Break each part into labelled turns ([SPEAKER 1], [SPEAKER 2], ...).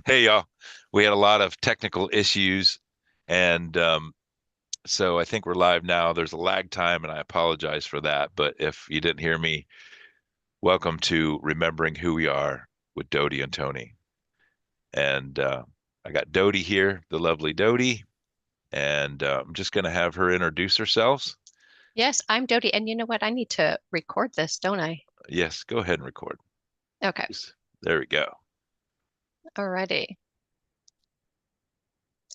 [SPEAKER 1] Hey, y'all. We had a lot of technical issues, and so I think we're live now. There's a lag time, and I apologize for that. But if you didn't hear me, welcome to Remembering Who We Are with Dody and Tony. And I got Dody here, the lovely Dody, and I'm just going to have her introduce herself.
[SPEAKER 2] Yes, I'm Dody. And you know what? I need to record this, don't I?
[SPEAKER 1] Yes, go ahead and record.
[SPEAKER 2] Okay.
[SPEAKER 1] There we go.
[SPEAKER 2] Alrighty.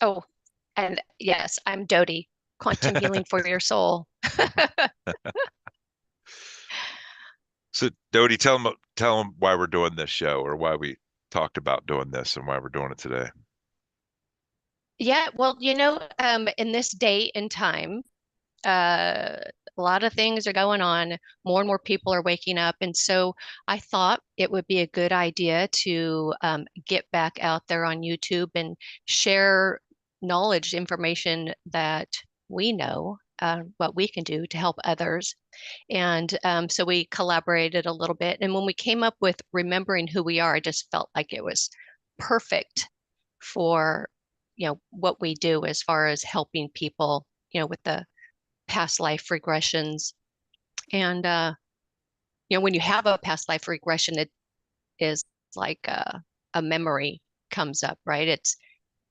[SPEAKER 2] Oh, and yes, I'm Dody. Quantum healing for your soul.
[SPEAKER 1] So, Dody, tell them why we're doing this show, or why we talked about doing this, and why we're doing it today.
[SPEAKER 2] Yeah, well, in this day and time, a lot of things are going on. More and more people are waking up. And so I thought it would be a good idea to get back out there on YouTube and share knowledge, information that we know, what we can do to help others. And so we collaborated a little bit. And when we came up with remembering who we are, I just felt like it was perfect for, what we do as far as helping people, with the past life regressions. And when you have a past life regression, it is like a memory comes up, right?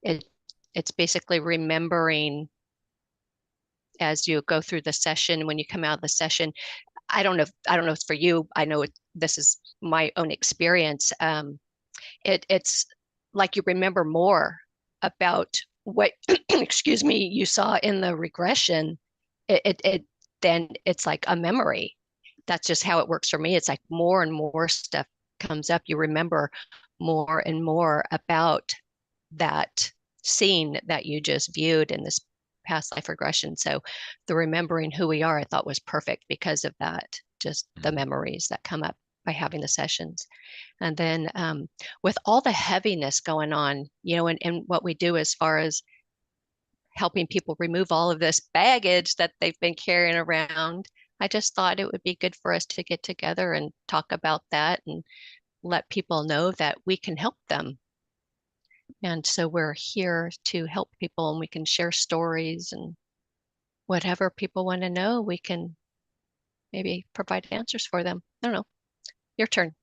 [SPEAKER 2] It it's basically remembering as you go through the session. When you come out of the session, I don't know if it's for you. I know this is my own experience. It's like you remember more about what excuse me, you saw in the regression. It then it's like a memory. That's just how it works for me. It's like more and more stuff comes up. You remember more and more about that scene that you just viewed in this past life regression. So the remembering who we are, I thought was perfect because of that, just the
[SPEAKER 1] Mhm.
[SPEAKER 2] memories that come up by having the sessions. And then with all the heaviness going on, and what we do as far as helping people remove all of this baggage that they've been carrying around, I just thought it would be good for us to get together and talk about that and let people know that we can help them. And so we're here to help people and we can share stories and whatever people want to know, we can maybe provide answers for them. I don't know. Your turn.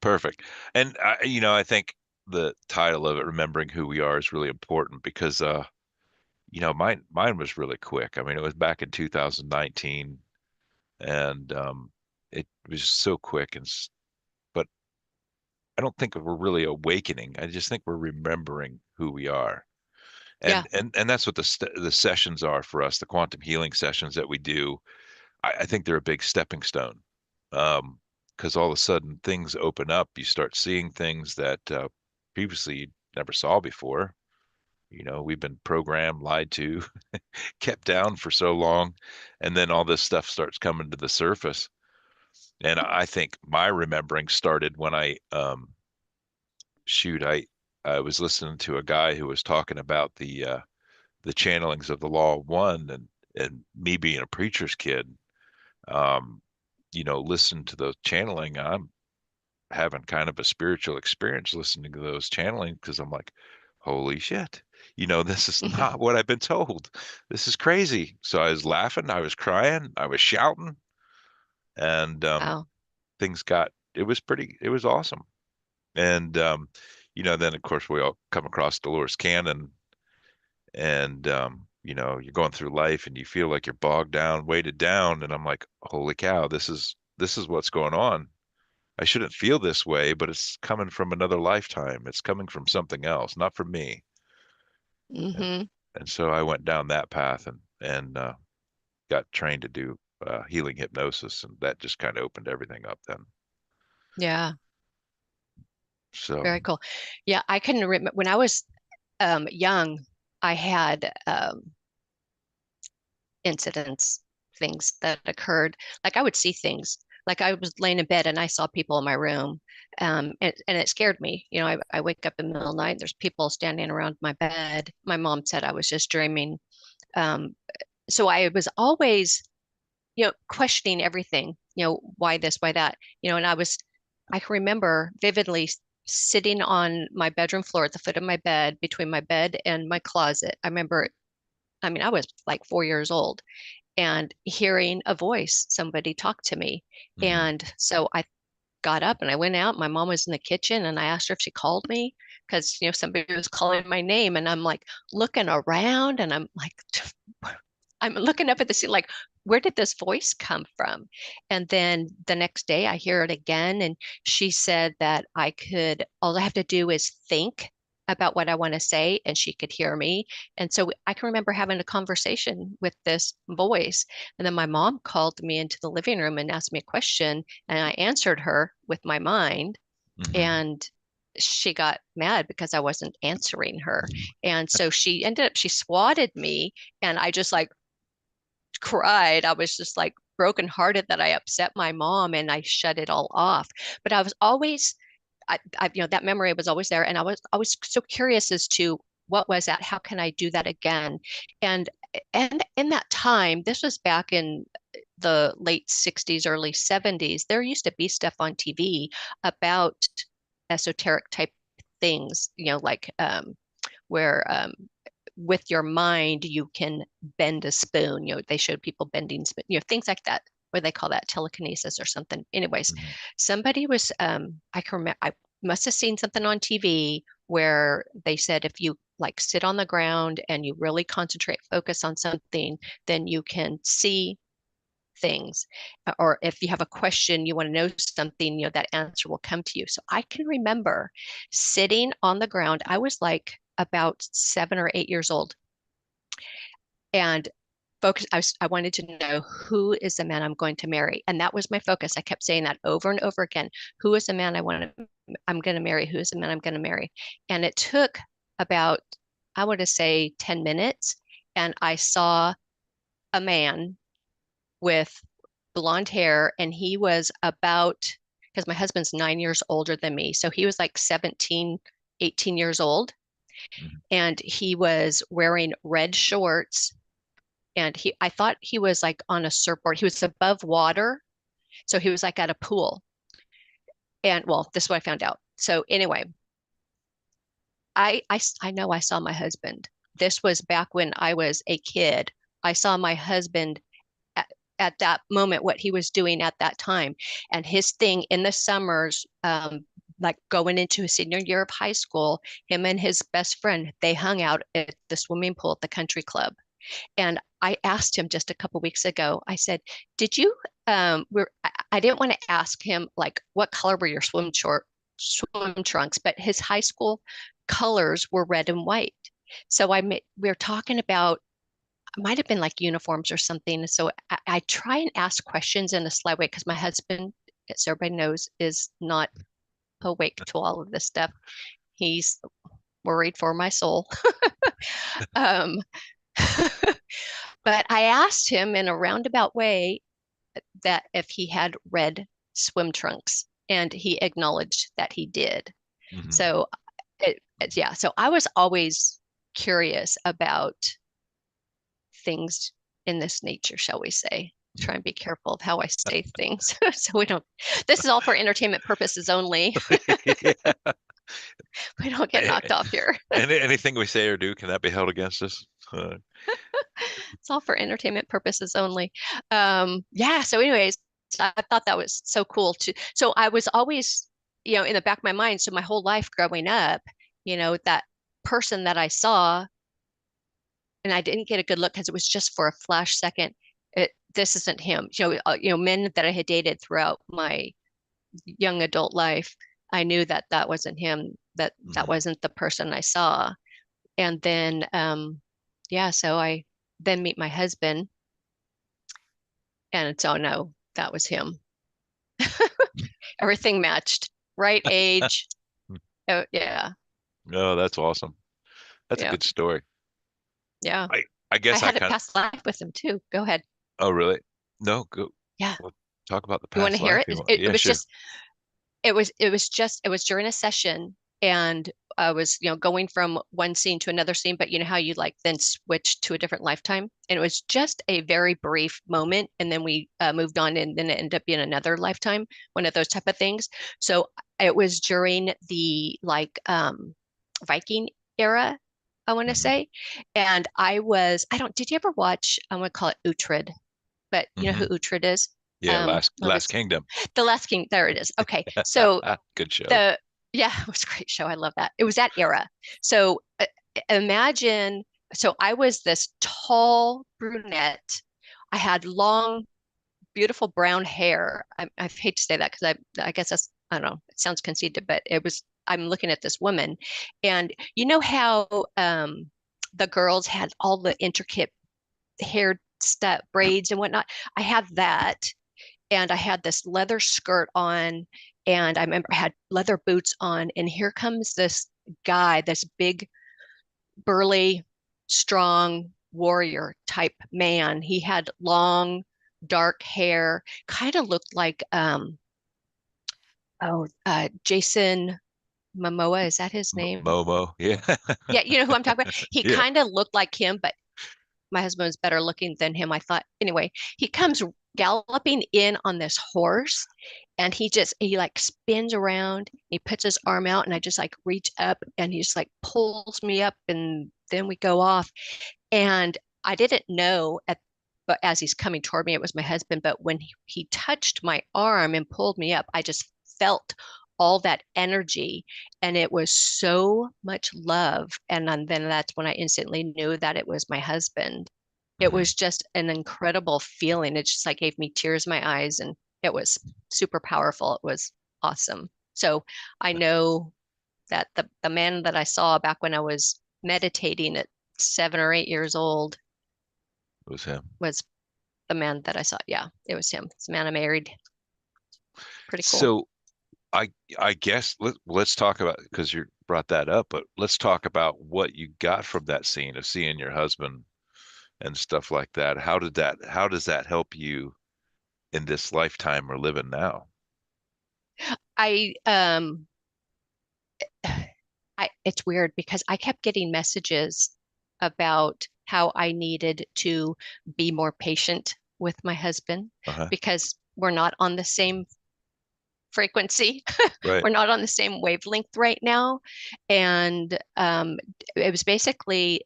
[SPEAKER 1] Perfect. And I think the title of it, "Remembering Who We Are," is really important because mine was really quick. I mean, it was back in 2019, and it was so quick, but I don't think we're really awakening. I just think we're remembering who we are.
[SPEAKER 2] Yeah.
[SPEAKER 1] And that's what the sessions are for us, the quantum healing sessions that we do. I think they're a big stepping stone. Because all of a sudden things open up. You start seeing things that previously you never saw before. We've been programmed, lied to, kept down for so long, and then all this stuff starts coming to the surface. And I think my remembering started when I was listening to a guy who was talking about the channelings of the law of one, and me being a preacher's kid, um, listen to the channeling. I'm having kind of a spiritual experience listening to those channeling because I'm like, holy shit, this is not what I've been told. This is crazy. So I was laughing, I was crying, I was shouting, and
[SPEAKER 2] Wow.
[SPEAKER 1] it was awesome. And then of course we all come across Dolores Cannon, and you're going through life and you feel like you're bogged down, weighted down, and I'm like, holy cow, this is what's going on. I shouldn't feel this way, but it's coming from another lifetime. It's coming from something else, not from me. And
[SPEAKER 2] Hmm.
[SPEAKER 1] and so I went down that path, and got trained to do healing hypnosis, and that just kind of opened everything up then.
[SPEAKER 2] Yeah.
[SPEAKER 1] So,
[SPEAKER 2] Very cool. Yeah, I can remember when I was young, I had incidents, things that occurred. Like I would see things. Like I was laying in bed and I saw people in my room, and it scared me. I wake up in the middle of the night, there's people standing around my bed. My mom said I was just dreaming. Um, so I was always, questioning everything. Why this, why that? And I can remember vividly. sitting on my bedroom floor at the foot of my bed, between my bed and my closet. I remember, I mean, I was like 4 years old and hearing a voice, somebody talk to me.
[SPEAKER 1] Hmm.
[SPEAKER 2] And so I got up and I went out. My mom was in the kitchen and I asked her if she called me because, somebody was calling my name. And I'm like looking around and I'm like, I'm looking up at the ceiling, like, where did this voice come from? And then the next day I hear it again. And she said that all I have to do is think about what I want to say and she could hear me. And so I can remember having a conversation with this voice. And then my mom called me into the living room and asked me a question. And I answered her with my mind.
[SPEAKER 1] Hmm.
[SPEAKER 2] And she got mad because I wasn't answering her. And so she swatted me. And I just like cried. I was just like brokenhearted that I upset my mom and I shut it all off. But I was always, that memory was always there. And I was so curious as to what was that? How can I do that again? And and in that time, this was back in the late 60s, early 70s, there used to be stuff on TV about esoteric type things, like where with your mind you can bend a spoon. They showed people bending spoon, things like that. What they call that, telekinesis or something. Anyways,
[SPEAKER 1] Hmm.
[SPEAKER 2] somebody was I can remember I must have seen something on TV where they said if you like sit on the ground and you really concentrate, focus on something, then you can see things. Or if you have a question, you want to know something, that answer will come to you. So I can remember sitting on the ground. I was like about 7 or 8 years old and I wanted to know, who is the man I'm going to marry? And that was my focus. I kept saying that over and over again. Who is the man I'm going to marry? Who is the man I'm going to marry? And it took about, I want to say 10 minutes. And I saw a man with blonde hair, and he was about, because my husband's 9 years older than me. So he was like 17, 18 years old.
[SPEAKER 1] Hmm.
[SPEAKER 2] And he was wearing red shorts. And I thought he was like on a surfboard. He was above water. So he was like at a pool. And well, this is what I found out. So anyway, I know I saw my husband. This was back when I was a kid. I saw my husband at, at that moment, what he was doing at that time. And his thing in the summers, like going into his senior year of high school, him and his best friend, they hung out at the swimming pool at the country club. And I asked him just a couple weeks ago, I said, did you, I didn't want to ask him like, what color were your swim trunks, but his high school colors were red and white. So we were talking about, might have been like uniforms or something. So I try and ask questions in a sly way because my husband, as everybody knows, is not awake to all of this stuff. He's worried for my soul. Um, but I asked him in a roundabout way that if he had red swim trunks, and he acknowledged that he did.
[SPEAKER 1] Hmm.
[SPEAKER 2] So, yeah, so I was always curious about things in this nature, shall we say. Try and be careful of how I say things so we don't, this is all for entertainment purposes only.
[SPEAKER 1] Yeah.
[SPEAKER 2] We don't get knocked off here.
[SPEAKER 1] Anything we say or do, can that be held against us?
[SPEAKER 2] It's all for entertainment purposes only. Yeah, so anyways, I thought that was so cool too. So I was always, in the back of my mind, so my whole life growing up, that person that I saw, and I didn't get a good look because it was just for a flash second. This isn't him. Men that I had dated throughout my young adult life, I knew that that wasn't him. That
[SPEAKER 1] Hmm.
[SPEAKER 2] wasn't the person I saw. And then, yeah, so I then meet my husband, and so no, that was him. Everything matched. Right age. Oh, yeah,
[SPEAKER 1] No, that's awesome. That's a
[SPEAKER 2] yeah,
[SPEAKER 1] good story.
[SPEAKER 2] yeah.
[SPEAKER 1] I I
[SPEAKER 2] I
[SPEAKER 1] guess I
[SPEAKER 2] had a
[SPEAKER 1] kind of.
[SPEAKER 2] past life with him too. Go ahead.
[SPEAKER 1] Oh, really? No, go.
[SPEAKER 2] Yeah.
[SPEAKER 1] Well, talk about the
[SPEAKER 2] You want to
[SPEAKER 1] past
[SPEAKER 2] hear
[SPEAKER 1] life
[SPEAKER 2] it?
[SPEAKER 1] you want.
[SPEAKER 2] It
[SPEAKER 1] Yeah,
[SPEAKER 2] was
[SPEAKER 1] sure.
[SPEAKER 2] just, it was during a session, and I was, going from one scene to another scene, but you know how you like then switch to a different lifetime? And it was just a very brief moment. And then we moved on, and then it ended up being another lifetime, one of those type of things. So it was during the Viking era, I want to
[SPEAKER 1] Hmm.
[SPEAKER 2] say. And did you ever watch, I want to call it Uhtred, but you know
[SPEAKER 1] Hmm.
[SPEAKER 2] who Uhtred is?
[SPEAKER 1] Yeah,
[SPEAKER 2] Well,
[SPEAKER 1] Last
[SPEAKER 2] this
[SPEAKER 1] Kingdom.
[SPEAKER 2] The Last King. There it is. Okay. So
[SPEAKER 1] Good show.
[SPEAKER 2] the yeah, it was a great show. I love that. It was that era. So imagine, so I was this tall brunette. I had long, beautiful brown hair. I hate to say that because I guess that's, I don't know, it sounds conceited, but I'm looking at this woman, and you know how the girls had all the intricate hair stuff, braids and whatnot. I have that, and I had this leather skirt on, and I remember I had leather boots on, and here comes this guy, this big, burly, strong warrior type man. He had long, dark hair, kind of looked like Jason Momoa, is that his name?
[SPEAKER 1] Momo. Yeah.
[SPEAKER 2] Yeah, you know who I'm talking about? He
[SPEAKER 1] Yeah.
[SPEAKER 2] kind of looked like him, but my husband was better looking than him, I thought. Anyway, he comes galloping in on this horse, and he like spins around. He puts his arm out, and I just like reach up, and he just like pulls me up, and then we go off. And I didn't know but as he's coming toward me, it was my husband. But when he touched my arm and pulled me up, I just felt all that energy, and it was so much love. And then that's when I instantly knew that it was my husband. It
[SPEAKER 1] Hmm.
[SPEAKER 2] was just an incredible feeling. It just like gave me tears in my eyes, and it was super powerful. It was awesome. So I know that the man that I saw back when I was meditating at 7 or 8 years old
[SPEAKER 1] It was him.
[SPEAKER 2] was the man that I saw. Yeah, it was him. It's the man I married. Pretty cool.
[SPEAKER 1] So I I guess let's talk about because you brought that up, but let's talk about what you got from that scene of seeing your husband and stuff like that. How does that help you in this lifetime we're living now?
[SPEAKER 2] I it's weird because I kept getting messages about how I needed to be more patient with my husband
[SPEAKER 1] Uh-huh.
[SPEAKER 2] because we're not on the same frequency.
[SPEAKER 1] Right.
[SPEAKER 2] We're not on the same wavelength right now. And it was basically,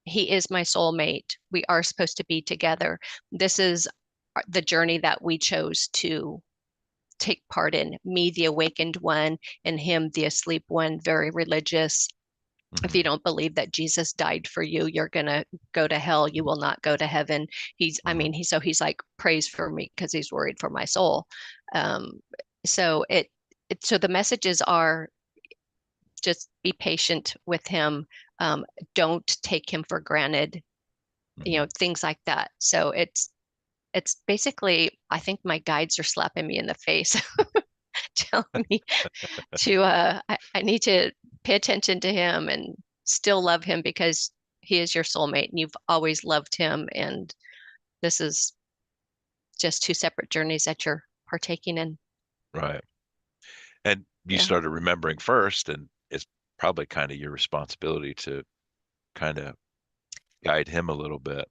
[SPEAKER 2] he is my soulmate. We are supposed to be together. This is the journey that we chose to take part in. Me, the awakened one, and him, the asleep one, very religious. If
[SPEAKER 1] Hmm.
[SPEAKER 2] you don't believe that Jesus died for you, you're gonna go to hell. You will not go to heaven. I
[SPEAKER 1] Hmm.
[SPEAKER 2] mean, he's like prays for me because he's worried for my soul. Um, so so the messages are just be patient with him. Um, don't take him for granted.
[SPEAKER 1] Hmm.
[SPEAKER 2] Things like that. So it's basically, I think my guides are slapping me in the face, telling me I need to pay attention to him and still love him because he is your soulmate and you've always loved him. And this is just two separate journeys that you're partaking in.
[SPEAKER 1] Right. And you
[SPEAKER 2] Yeah.
[SPEAKER 1] started remembering first, and it's probably kind of your responsibility to kind of guide him a little bit.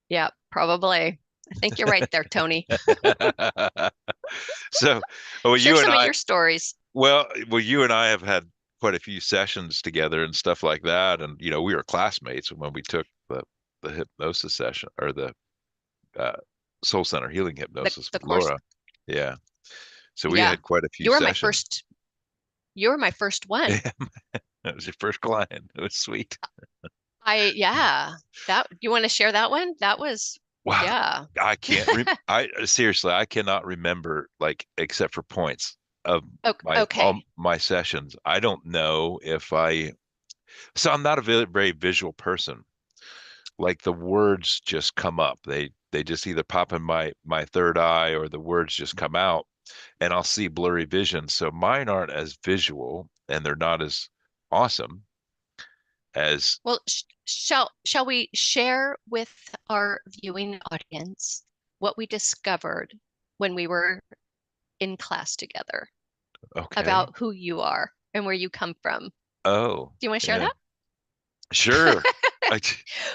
[SPEAKER 2] Yeah, probably. I think you're right there, Tony.
[SPEAKER 1] So, well,
[SPEAKER 2] Share
[SPEAKER 1] you and
[SPEAKER 2] some of
[SPEAKER 1] I,
[SPEAKER 2] your stories.
[SPEAKER 1] you and I have had quite a few sessions together and stuff like that. And, we were classmates when we took the hypnosis session or the uh, soul center healing
[SPEAKER 2] The
[SPEAKER 1] hypnosis
[SPEAKER 2] the
[SPEAKER 1] with
[SPEAKER 2] course.
[SPEAKER 1] Laura. Yeah. So we
[SPEAKER 2] Yeah.
[SPEAKER 1] had quite a few
[SPEAKER 2] You were my
[SPEAKER 1] sessions.
[SPEAKER 2] first you were my first one.
[SPEAKER 1] Yeah, that was your first client. It was sweet.
[SPEAKER 2] Yeah. That you want to share that one? That was
[SPEAKER 1] Wow.
[SPEAKER 2] yeah.
[SPEAKER 1] I can't re I seriously, I cannot remember like except for points of all
[SPEAKER 2] Okay.
[SPEAKER 1] my sessions. I don't know if so I'm not a very visual person. Like the words just come up. They just either pop in my third eye or the words just come out and I'll see blurry vision. So mine aren't as visual and they're not as awesome as
[SPEAKER 2] Well, shall we share with our viewing audience what we discovered when we were in class together
[SPEAKER 1] okay.
[SPEAKER 2] about who you are and where you come from. Do
[SPEAKER 1] Oh,
[SPEAKER 2] you want to share
[SPEAKER 1] yeah.
[SPEAKER 2] that?
[SPEAKER 1] Sure. I,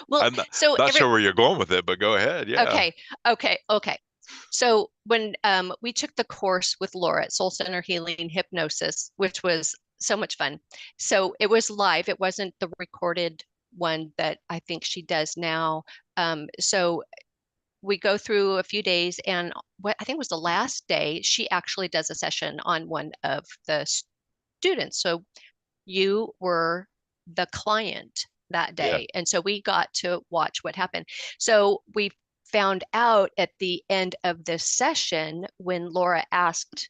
[SPEAKER 2] Well,
[SPEAKER 1] I'm not,
[SPEAKER 2] so
[SPEAKER 1] not
[SPEAKER 2] every
[SPEAKER 1] sure where you're going with it, but go ahead. Yeah.
[SPEAKER 2] okay, okay. So when we took the course with Laura at Soul Center Healing Hypnosis, which was so much fun. So it was live. It wasn't the recorded one that I think she does now. So we go through a few days, and what I think was the last day, she actually does a session on one of the students. So you were the client that
[SPEAKER 1] Yeah.
[SPEAKER 2] day. And so we got to watch what happened. So we found out at the end of this session when Laura asked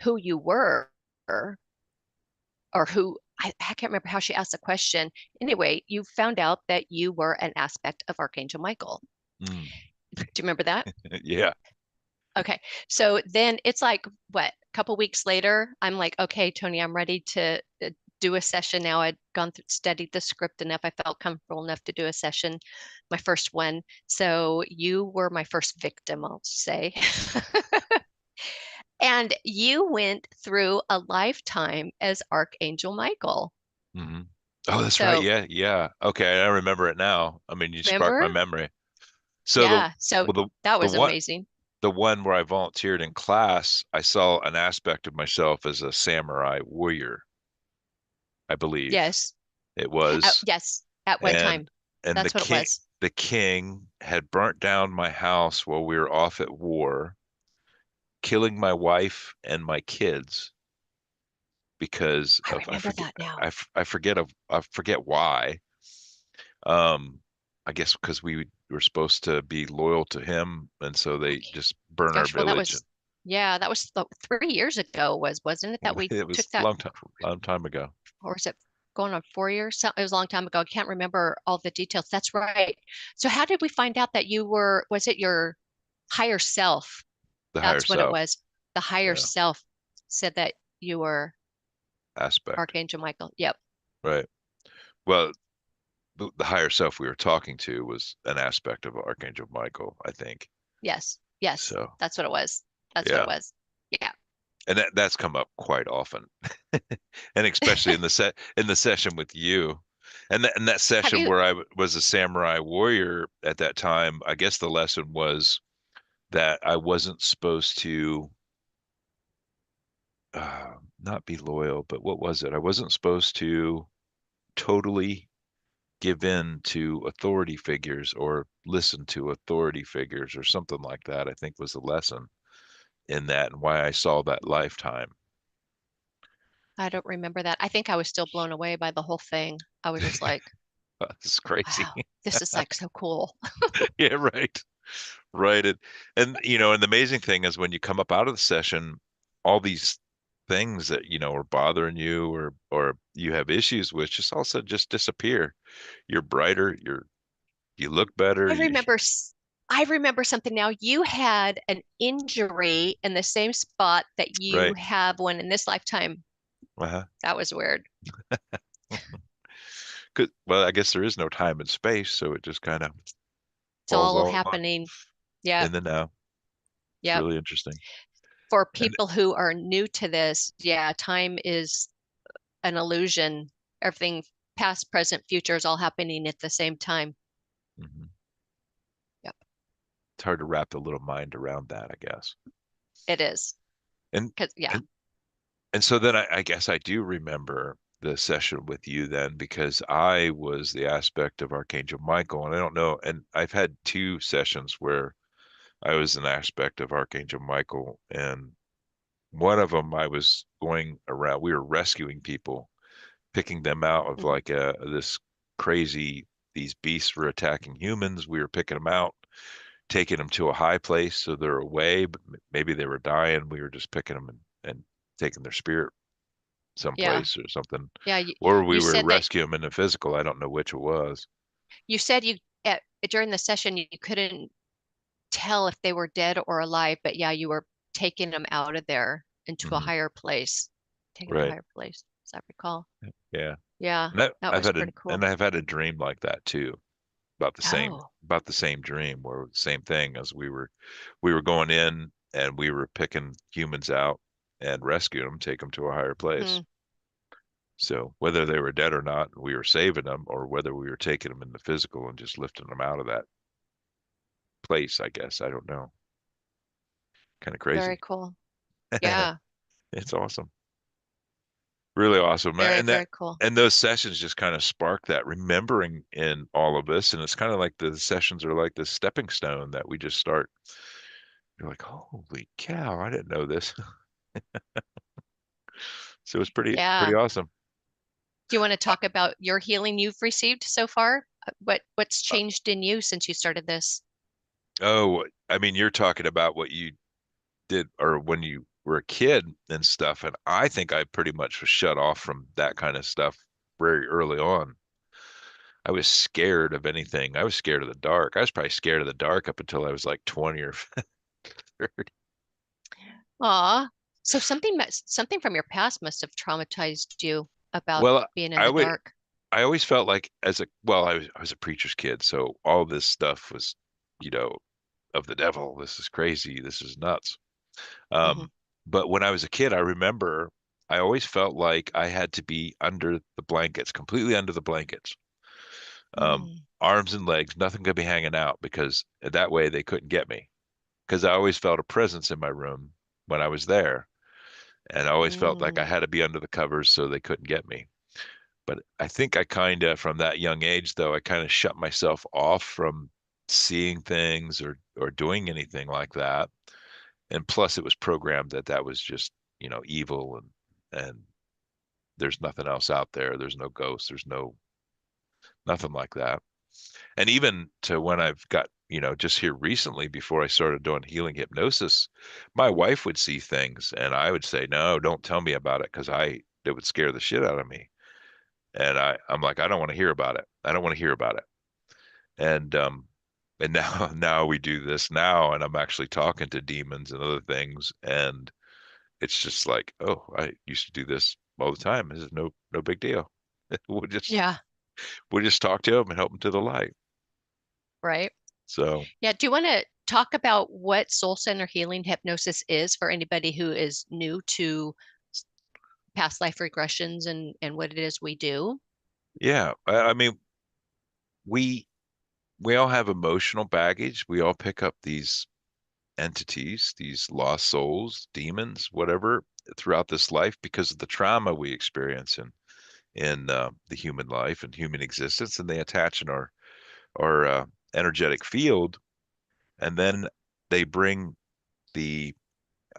[SPEAKER 2] who you were or who I can't remember how she asked the question. Anyway, you found out that you were an aspect of Archangel Michael.
[SPEAKER 1] Mm.
[SPEAKER 2] Do you remember that?
[SPEAKER 1] Yeah.
[SPEAKER 2] Okay. So then it's like, what, a couple weeks later, I'm like, okay, Tony, I'm ready to do a session now. I'd gone through, studied the script enough. I felt comfortable enough to do a session, my first one. So you were my first victim, I'll say. And you went through a lifetime as Archangel Michael.
[SPEAKER 1] Hmm. Oh, that's right.
[SPEAKER 2] So
[SPEAKER 1] Yeah. Yeah. Okay. I remember it now. I mean, you sparked my
[SPEAKER 2] remember?
[SPEAKER 1] memory. So
[SPEAKER 2] Yeah. So
[SPEAKER 1] well,
[SPEAKER 2] that
[SPEAKER 1] the
[SPEAKER 2] was
[SPEAKER 1] one,
[SPEAKER 2] amazing.
[SPEAKER 1] the one where I volunteered in class, I saw an aspect of myself as a samurai warrior, I believe
[SPEAKER 2] Yes.
[SPEAKER 1] it was.
[SPEAKER 2] Yes. At one
[SPEAKER 1] And
[SPEAKER 2] time.
[SPEAKER 1] and
[SPEAKER 2] That's what it was.
[SPEAKER 1] the king had burnt down my house while we were off at war, killing my wife and my kids because
[SPEAKER 2] I
[SPEAKER 1] of
[SPEAKER 2] remember that now.
[SPEAKER 1] I forget why. Um, I guess because we were supposed to be loyal to him, and so they just burn our
[SPEAKER 2] Gosh, well, that
[SPEAKER 1] village.
[SPEAKER 2] was, yeah, that was 3 years ago, wasn't it, that we
[SPEAKER 1] It
[SPEAKER 2] took
[SPEAKER 1] was
[SPEAKER 2] that,
[SPEAKER 1] a long time ago.
[SPEAKER 2] or was it going on 4 years? So, it was a long time ago. I can't remember all the details. That's right. So how did we find out that you were, was it your higher self?
[SPEAKER 1] The higher
[SPEAKER 2] That's what it
[SPEAKER 1] self,
[SPEAKER 2] was. The higher
[SPEAKER 1] yeah,
[SPEAKER 2] self said that you were
[SPEAKER 1] aspect,
[SPEAKER 2] Archangel Michael. Yep.
[SPEAKER 1] right? Well, the higher self we were talking to was an aspect of Archangel Michael, I think.
[SPEAKER 2] Yes. Yes.
[SPEAKER 1] So,
[SPEAKER 2] That's what it was. That's what it
[SPEAKER 1] yeah.
[SPEAKER 2] was. Yeah.
[SPEAKER 1] And that's come up quite often. And especially in the session with you. And that
[SPEAKER 2] Have
[SPEAKER 1] session
[SPEAKER 2] you,
[SPEAKER 1] where was a samurai warrior at that time, I guess the lesson was that I wasn't supposed to not be loyal, but what was it? I wasn't supposed to totally give in to authority figures or listen to authority figures or something like that, I think was the lesson in that and why I saw that lifetime.
[SPEAKER 2] I don't remember that. I think I was still blown away by the whole thing. I was just like,
[SPEAKER 1] It's crazy.
[SPEAKER 2] wow, this is like so cool.
[SPEAKER 1] Yeah, right. Right. And and the amazing thing is when you come up out of the session, all these things that, are bothering you or you have issues with just all of a sudden just disappear. You're brighter, you look better,
[SPEAKER 2] I
[SPEAKER 1] you
[SPEAKER 2] remember I remember something now. You had an injury in the same spot that you
[SPEAKER 1] right.
[SPEAKER 2] have one in this lifetime.
[SPEAKER 1] Uh-huh.
[SPEAKER 2] That was weird.
[SPEAKER 1] Well, I guess there is no time and space, so it just kind of
[SPEAKER 2] It's
[SPEAKER 1] falls
[SPEAKER 2] all
[SPEAKER 1] all
[SPEAKER 2] happening. Yep.
[SPEAKER 1] in the now. It's
[SPEAKER 2] Yep.
[SPEAKER 1] really interesting.
[SPEAKER 2] For
[SPEAKER 1] And
[SPEAKER 2] people who are new to this, yeah, time is an illusion. Everything past, present, future is all happening at the same time.
[SPEAKER 1] mhm.
[SPEAKER 2] Yep.
[SPEAKER 1] It's hard to wrap the little mind around that, I guess.
[SPEAKER 2] It is.
[SPEAKER 1] And
[SPEAKER 2] Because, yeah.
[SPEAKER 1] and And so then I guess I do remember the session with you then because I was the aspect of Archangel Michael. And I don't know, and I've had two sessions where I was an aspect of Archangel Michael. And one of them I was going around, we were rescuing people, picking them out of
[SPEAKER 2] Mhm.
[SPEAKER 1] like this crazy, these beasts were attacking humans. We were picking them out, taking them to a high place so they're away, but maybe they were dying. We were just picking them and taking their spirit
[SPEAKER 2] Yeah.
[SPEAKER 1] someplace or something,
[SPEAKER 2] Yeah.
[SPEAKER 1] or we
[SPEAKER 2] You
[SPEAKER 1] were
[SPEAKER 2] said that
[SPEAKER 1] rescuing them in the physical. I don't know which it was.
[SPEAKER 2] you said you during the session you couldn't tell if they were dead or alive, but yeah, you were taking them out of there into a
[SPEAKER 1] Hmm.
[SPEAKER 2] higher place, taking to a
[SPEAKER 1] Right.
[SPEAKER 2] higher place, as I recall.
[SPEAKER 1] Yeah.
[SPEAKER 2] Yeah,
[SPEAKER 1] And
[SPEAKER 2] that was pretty cool.
[SPEAKER 1] I've had a dream like that too,
[SPEAKER 2] Oh,
[SPEAKER 1] about the same dream where the same thing as we were going in and we were picking humans out and rescuing them, take them to a higher place.
[SPEAKER 2] hmm.
[SPEAKER 1] So whether they were dead or not, we were saving them, or whether we were taking them in the physical and just lifting them out of that place, I guess. I don't know. Kind of
[SPEAKER 2] Very
[SPEAKER 1] crazy.
[SPEAKER 2] cool. Yeah,
[SPEAKER 1] It's awesome. Really awesome.
[SPEAKER 2] very,
[SPEAKER 1] And that
[SPEAKER 2] very cool.
[SPEAKER 1] and those sessions just kind of spark that remembering in all of us. And it's kind of like the sessions are like the stepping stone that we just start. You're like, holy cow, I didn't know this. So it's pretty
[SPEAKER 2] Yeah.
[SPEAKER 1] awesome.
[SPEAKER 2] Do you want to
[SPEAKER 1] Uh,
[SPEAKER 2] talk about your healing you've received so far? What's changed in you since you started this?
[SPEAKER 1] oh, I mean, you're talking about what you did or when you were a kid and stuff. And I think I pretty much was shut off from that kind of stuff very early on. I was scared of anything. I was scared of the dark. I was probably scared of the dark up until I was like 20 or 30.
[SPEAKER 2] Aw. So something from your past must have traumatized you about
[SPEAKER 1] Well,
[SPEAKER 2] being in
[SPEAKER 1] I
[SPEAKER 2] the
[SPEAKER 1] would
[SPEAKER 2] dark.
[SPEAKER 1] I always felt like I was a preacher's kid, so all this stuff was, you know, of the devil. This is crazy. This is nuts.
[SPEAKER 2] Hmm.
[SPEAKER 1] Um, but when I was a kid, I remember I always felt like I had to be under the blankets, completely under the blankets.
[SPEAKER 2] Mm.
[SPEAKER 1] Arms and legs, nothing could be hanging out because that way they couldn't get me. Because I always felt a presence in my room when I was there. And I always felt like I
[SPEAKER 2] Mm.
[SPEAKER 1] had to be under the covers so they couldn't get me. But I think I kind of, from that young age, though, I kind of shut myself off from seeing things or doing anything like that. And plus, it was programmed that that was just, evil and there's nothing else out there. There's no ghosts. There's nothing like that. And even to when I've got, just here recently before I started doing healing hypnosis, my wife would see things and I would say, no, don't tell me about it because it would scare the shit out of me. And I'm like, I don't want to hear about it. I don't want to hear about it. And now now we do this now and I'm actually talking to demons and other things and it's just like, oh, I used to do this all the time. This is no big deal. We'll just
[SPEAKER 2] Yeah,
[SPEAKER 1] we'll just talk to them and help them to the light.
[SPEAKER 2] right.
[SPEAKER 1] So
[SPEAKER 2] Yeah. Do you want to talk about what soul center healing hypnosis is for anybody who is new to past life regressions and what it is we do?
[SPEAKER 1] yeah, I mean, we we all have emotional baggage. We all pick up these entities, these lost souls, demons, whatever, throughout this life because of the trauma we experience in the human life and human existence, and they attach in our energetic field, and then they bring the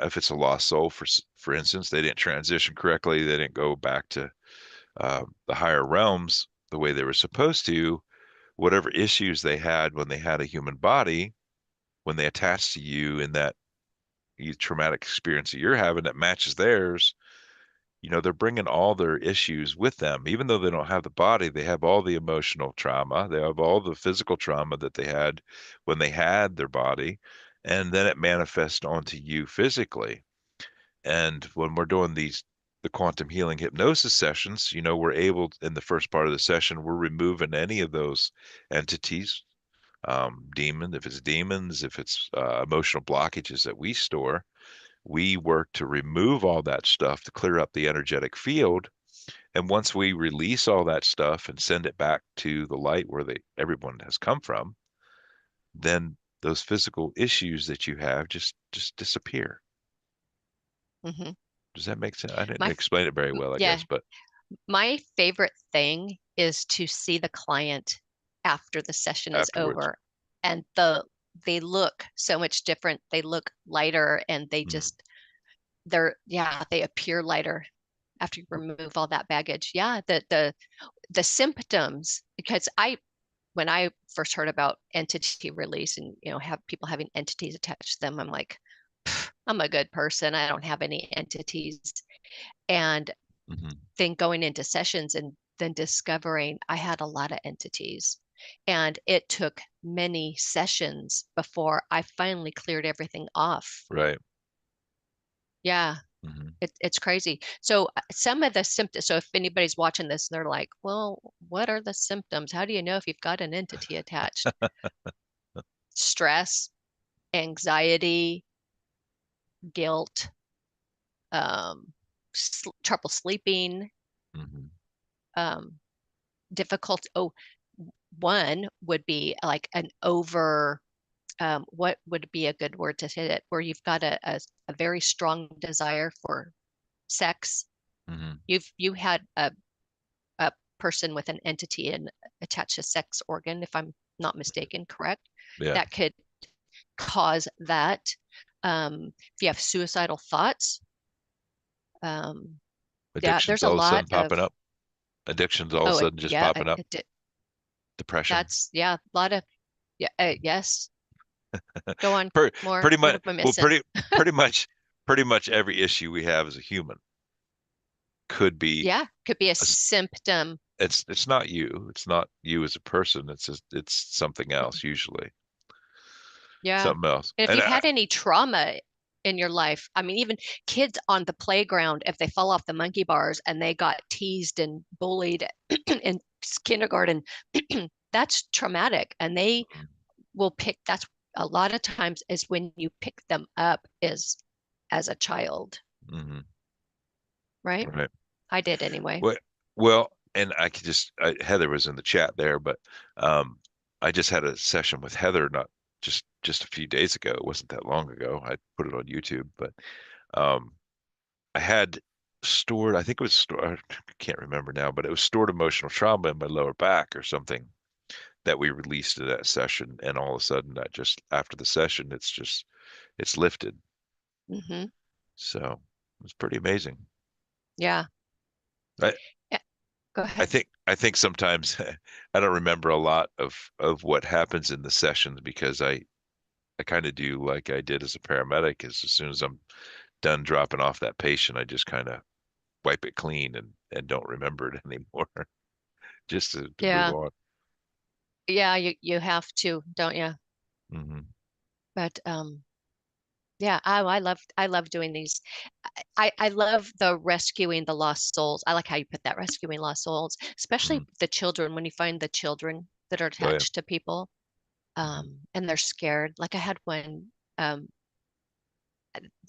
[SPEAKER 1] if it's a lost soul, for instance, they didn't transition correctly, they didn't go back to the higher realms the way they were supposed to. Whatever issues they had when they had a human body, when they attach to you in that traumatic experience that you're having that matches theirs, they're bringing all their issues with them. Even though they don't have the body, they have all the emotional trauma, they have all the physical trauma that they had when they had their body, and then it manifests onto you physically. And when we're doing the quantum healing hypnosis sessions, we're able in the first part of the session, we're removing any of those entities, if it's demons, if it's emotional blockages that we store, we work to remove all that stuff to clear up the energetic field. And once we release all that stuff and send it back to the light where everyone has come from, then those physical issues that you have just disappear.
[SPEAKER 2] Hmm.
[SPEAKER 1] Does that make sense? I didn't
[SPEAKER 2] My,
[SPEAKER 1] explain it very well, I
[SPEAKER 2] yeah,
[SPEAKER 1] guess, but
[SPEAKER 2] my favorite thing is to see the client after the session is
[SPEAKER 1] afterwards.
[SPEAKER 2] over and they look so much different. They look lighter and
[SPEAKER 1] Mm,
[SPEAKER 2] they appear lighter after you remove all that baggage. Yeah, the symptoms, because I when I first heard about entity release and have people having entities attached to them, I'm like, I'm a good person. I don't have any entities. And
[SPEAKER 1] mhm.
[SPEAKER 2] then going into sessions and then discovering I had a lot of entities. And it took many sessions before I finally cleared everything off.
[SPEAKER 1] Right.
[SPEAKER 2] Yeah,
[SPEAKER 1] Hmm.
[SPEAKER 2] it's crazy. So some of the symptoms, so if anybody's watching this and they're like, well, what are the symptoms? How do you know if you've got an entity attached? Stress, anxiety, guilt, trouble sleeping,
[SPEAKER 1] Hmm.
[SPEAKER 2] Um, difficult. Oh, one would be like an over, what would be a good word to hit it, where you've got a very strong desire for sex.
[SPEAKER 1] Hmm.
[SPEAKER 2] You had a person with an entity and attached a sex organ, if I'm not mistaken, correct?
[SPEAKER 1] Yeah.
[SPEAKER 2] That could cause that. If you have suicidal thoughts, um, yeah,
[SPEAKER 1] Addictions
[SPEAKER 2] there's a
[SPEAKER 1] all of a
[SPEAKER 2] lot
[SPEAKER 1] sudden
[SPEAKER 2] of,
[SPEAKER 1] popping up. Addictions all of a
[SPEAKER 2] oh,
[SPEAKER 1] sudden just
[SPEAKER 2] yeah,
[SPEAKER 1] popping up. Depression.
[SPEAKER 2] that's, yeah, a lot of, yeah, yes. Go on,
[SPEAKER 1] Per,
[SPEAKER 2] more.
[SPEAKER 1] pretty
[SPEAKER 2] What
[SPEAKER 1] much,
[SPEAKER 2] am I
[SPEAKER 1] well,
[SPEAKER 2] missing?
[SPEAKER 1] pretty much, pretty much every issue we have as a human could be
[SPEAKER 2] Yeah, could be a
[SPEAKER 1] a,
[SPEAKER 2] symptom.
[SPEAKER 1] it's not you. It's not you as a person. It's just, it's something else usually.
[SPEAKER 2] Yeah.
[SPEAKER 1] Something else.
[SPEAKER 2] And if
[SPEAKER 1] And
[SPEAKER 2] you've had any trauma in your life, I mean, even kids on the playground, if they fall off the monkey bars and they got teased and bullied in kindergarten, that's traumatic. And they will pick, that's a lot of times is when you pick them up is as a child,
[SPEAKER 1] mm-hmm.
[SPEAKER 2] right?
[SPEAKER 1] Right.
[SPEAKER 2] I did anyway.
[SPEAKER 1] Well, well, and I could just Heather was in the chat there, but um, I just had a session with Heather not just a few days ago. It wasn't that long ago. I put it on YouTube, but um, I had stored, I think it was stored, I can't remember now, but it was stored emotional trauma in my lower back or something that we released in that session. And all of a sudden, that just after the session, it's lifted.
[SPEAKER 2] Hmm.
[SPEAKER 1] So it's pretty amazing.
[SPEAKER 2] Yeah.
[SPEAKER 1] I,
[SPEAKER 2] Yeah. Go
[SPEAKER 1] I
[SPEAKER 2] ahead.
[SPEAKER 1] think I think sometimes I don't remember a lot of what happens in the sessions because I kind of do like I did as a paramedic is as soon as I'm done dropping off that patient, I just kind of wipe it clean and don't remember it anymore just to move
[SPEAKER 2] Yeah.
[SPEAKER 1] on.
[SPEAKER 2] Yeah, you have to, don't you?
[SPEAKER 1] Hmm.
[SPEAKER 2] But yeah, I love doing these. I love the rescuing the lost souls. I like how you put that, rescuing lost souls,
[SPEAKER 1] Hmm.
[SPEAKER 2] especially the children, when you find the children that are
[SPEAKER 1] Oh yeah.
[SPEAKER 2] attached to people,
[SPEAKER 1] Hmm.
[SPEAKER 2] and they're scared. Like I had one,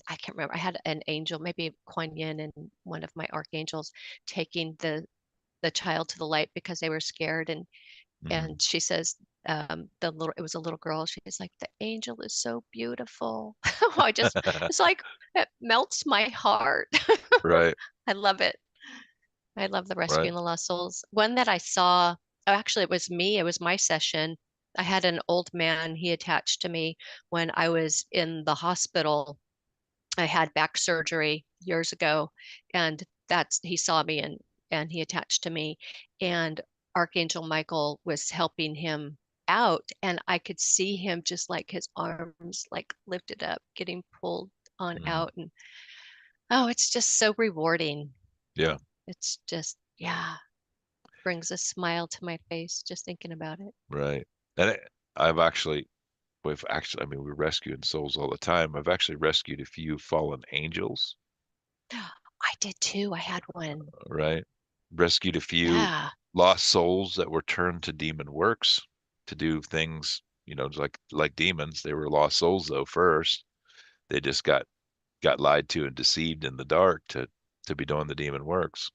[SPEAKER 2] I can't remember. I had an angel, maybe Kuan Yin and one of my archangels taking the child to the light because they were scared,
[SPEAKER 1] Hmm.
[SPEAKER 2] and she says, the little, it was a little girl, she's like, the angel is so beautiful. I just, it's like, it melts my heart.
[SPEAKER 1] Right.
[SPEAKER 2] I love it. I love the
[SPEAKER 1] Right.
[SPEAKER 2] rescuing the lost souls. One that I saw, oh, actually, it was me. It was my session. I had an old man. He attached to me when I was in the hospital. I had back surgery years ago, and that's, he saw me and he attached to me, and Archangel Michael was helping him out, and I could see him just like his arms like lifted up, getting pulled on
[SPEAKER 1] Hmm.
[SPEAKER 2] out, and oh, it's just so rewarding.
[SPEAKER 1] Yeah.
[SPEAKER 2] It's just, yeah, brings a smile to my face just thinking about it.
[SPEAKER 1] Right. And I've actually I mean we're rescuing souls all the time. I've actually rescued a few fallen angels.
[SPEAKER 2] I did too. I had one.
[SPEAKER 1] Right. Rescued a few
[SPEAKER 2] Yeah.
[SPEAKER 1] lost souls that were turned to demon works to do things, like demons. They were lost souls though first. They just got lied to and deceived in the dark to be doing the demon works.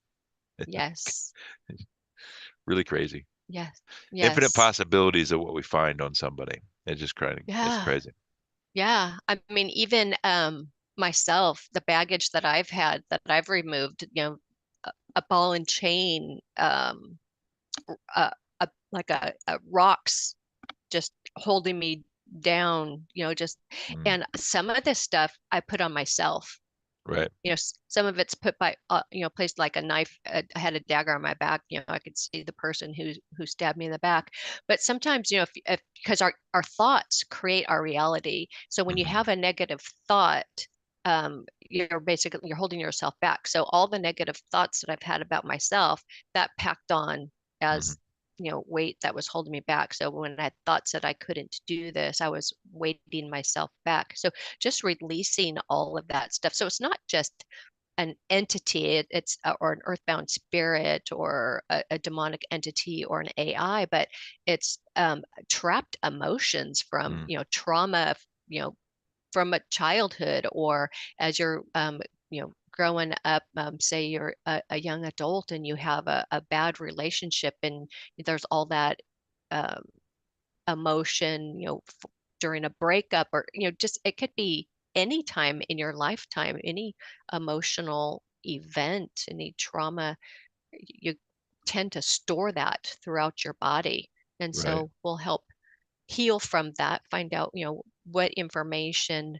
[SPEAKER 2] Yes.
[SPEAKER 1] Really crazy.
[SPEAKER 2] Yes.
[SPEAKER 1] Infinite
[SPEAKER 2] Yes.
[SPEAKER 1] possibilities of what we find on somebody. It's just crazy. It's
[SPEAKER 2] Yeah.
[SPEAKER 1] crazy.
[SPEAKER 2] Yeah. I mean, even myself, the baggage that I've had that I've removed, a ball and chain, uh, like a rocks just holding me down, just,
[SPEAKER 1] Mm,
[SPEAKER 2] and some of this stuff I put on myself.
[SPEAKER 1] right.
[SPEAKER 2] Some of it's put by, placed like a knife. I had a dagger on my back. I could see the person who stabbed me in the back. But sometimes, if because our thoughts create our reality. So when you
[SPEAKER 1] Hmm.
[SPEAKER 2] have a negative thought, you're holding yourself back. So all the negative thoughts that I've had about myself, that packed on
[SPEAKER 1] Hmm.
[SPEAKER 2] as, weight that was holding me back. So when I had thoughts that I couldn't do this, I was weighting myself back. So just releasing all of that stuff. So it's not just an entity, it's or an earthbound spirit or a demonic entity or an AI, but it's trapped emotions from,
[SPEAKER 1] Mm,
[SPEAKER 2] trauma, you know, from a childhood, or as you're, growing up, say you're a young adult and you have a bad relationship, and there's all that um, emotion, during a breakup, or, just it could be any time in your lifetime, any emotional event, any trauma, you tend to store that throughout your body. And
[SPEAKER 1] Right.
[SPEAKER 2] so we'll help heal from that, find out, what information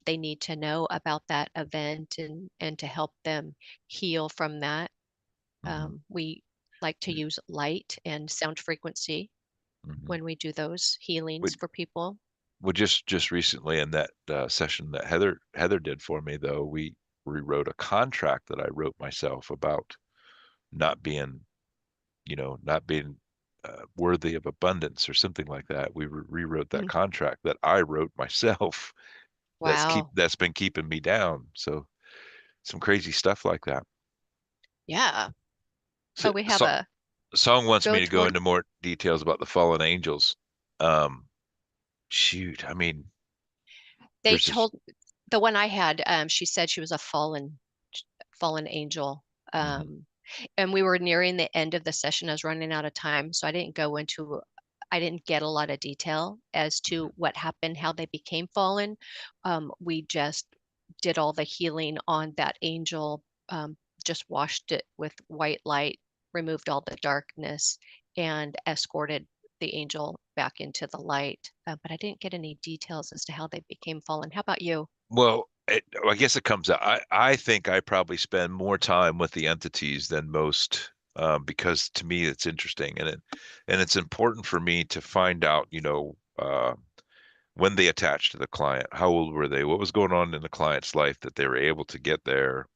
[SPEAKER 2] they need to know about that event, and to help them heal from that.
[SPEAKER 1] Hmm.
[SPEAKER 2] We like to use light and sound frequency
[SPEAKER 1] Hmm.
[SPEAKER 2] when we do those healings for people.
[SPEAKER 1] Well, just recently in that session that Heather did for me, though, we rewrote a contract that I wrote myself about not being, not being worthy of abundance or something like that. We rewrote that
[SPEAKER 2] Mhm.
[SPEAKER 1] contract that I wrote myself.
[SPEAKER 2] Wow.
[SPEAKER 1] That's been keeping me down. So some crazy stuff like that.
[SPEAKER 2] Yeah.
[SPEAKER 1] So,
[SPEAKER 2] Oh, we have
[SPEAKER 1] so
[SPEAKER 2] a
[SPEAKER 1] song wants me
[SPEAKER 2] go
[SPEAKER 1] to
[SPEAKER 2] to
[SPEAKER 1] go
[SPEAKER 2] one.
[SPEAKER 1] into more details about the fallen angels. Um, Shoot, I mean,
[SPEAKER 2] They
[SPEAKER 1] there's this.
[SPEAKER 2] told the one I had, she said she was a fallen angel.
[SPEAKER 1] Mhm,
[SPEAKER 2] Um, and we were nearing the end of the session. I was running out of time, so I didn't get a lot of detail as to
[SPEAKER 1] mhm.
[SPEAKER 2] what happened, how they became fallen. We just did all the healing on that angel, just washed it with white light, removed all the darkness, and escorted the angel back into the light. But I didn't get any details as to how they became fallen. How about you?
[SPEAKER 1] Well, I guess it comes out. I think I probably spend more time with the entities than most, because to me it's interesting, and it's important for me to find out, when they attached to the client, how old were they, what was going on in the client's life that they were able to get there.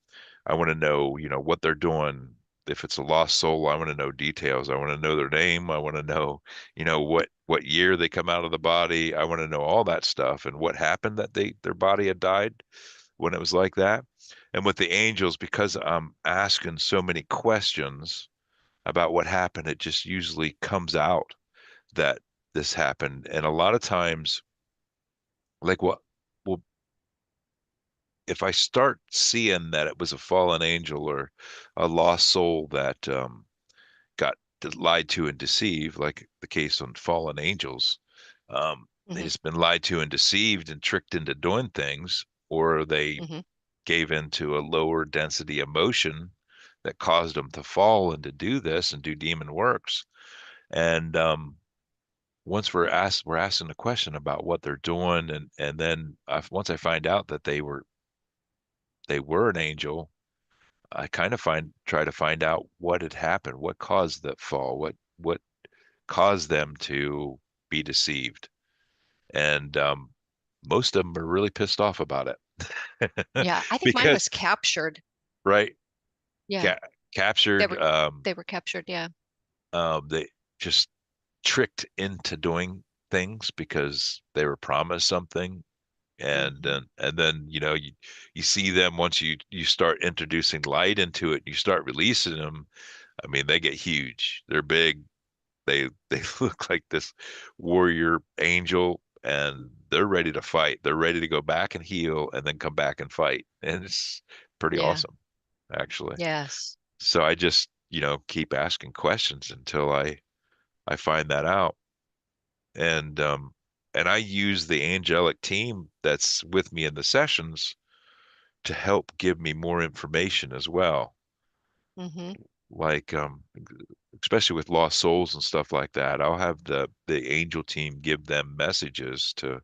[SPEAKER 1] I want to know, what they're doing. If it's a lost soul, I want to know details. I want to know their name. I want to know, what year they come out of the body. I want to know all that stuff and what happened that their body had died when it was like that. And with the angels, because I'm asking so many questions about what happened, it just usually comes out that this happened. And a lot of times, like well, if I start seeing that it was a fallen angel or a lost soul that got lied to and deceived, like the case on fallen angels, they
[SPEAKER 2] Hmm.
[SPEAKER 1] just been lied to and deceived and tricked into doing things, or they
[SPEAKER 2] Hmm.
[SPEAKER 1] gave into a lower density emotion that caused them to fall and to do this and do demon works. And once we're asking the question about what they're doing, and then once I find out that they were an angel, I kind of try to find out what had happened, what caused that fall, what caused them to be deceived. And most of them are really pissed off about it.
[SPEAKER 2] Yeah, I think mine
[SPEAKER 1] Because,
[SPEAKER 2] was captured.
[SPEAKER 1] right,
[SPEAKER 2] Yeah,
[SPEAKER 1] ca
[SPEAKER 2] they
[SPEAKER 1] captured,
[SPEAKER 2] were they were captured. Yeah.
[SPEAKER 1] they just tricked into doing things because they were promised something.
[SPEAKER 2] Hmm.
[SPEAKER 1] And then, you see them once you start introducing light into it, you start releasing them. I mean, they get huge. They're big. They look like this warrior angel, and they're ready to fight. They're ready to go back and heal and then come back and fight. And it's pretty
[SPEAKER 2] Yeah.
[SPEAKER 1] awesome, actually.
[SPEAKER 2] Yes.
[SPEAKER 1] So I just, keep asking questions until I find that out. And I use the angelic team that's with me in the sessions to help give me more information as well.
[SPEAKER 2] Hmm.
[SPEAKER 1] Like especially with lost souls and stuff like that, I'll have the angel team give them messages to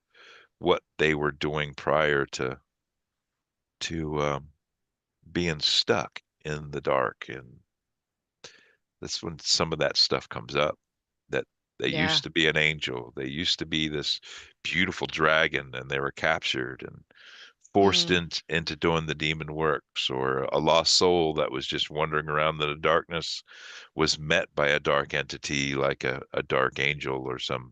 [SPEAKER 1] what they were doing prior to being stuck in the dark. And that's when some of that stuff comes up, that they
[SPEAKER 2] Yeah.
[SPEAKER 1] used to be an angel, they used to be this beautiful dragon, and they were captured and forced
[SPEAKER 2] Mm.
[SPEAKER 1] into doing the demon works, or a lost soul that was just wandering around in the darkness was met by a dark entity like a dark angel or some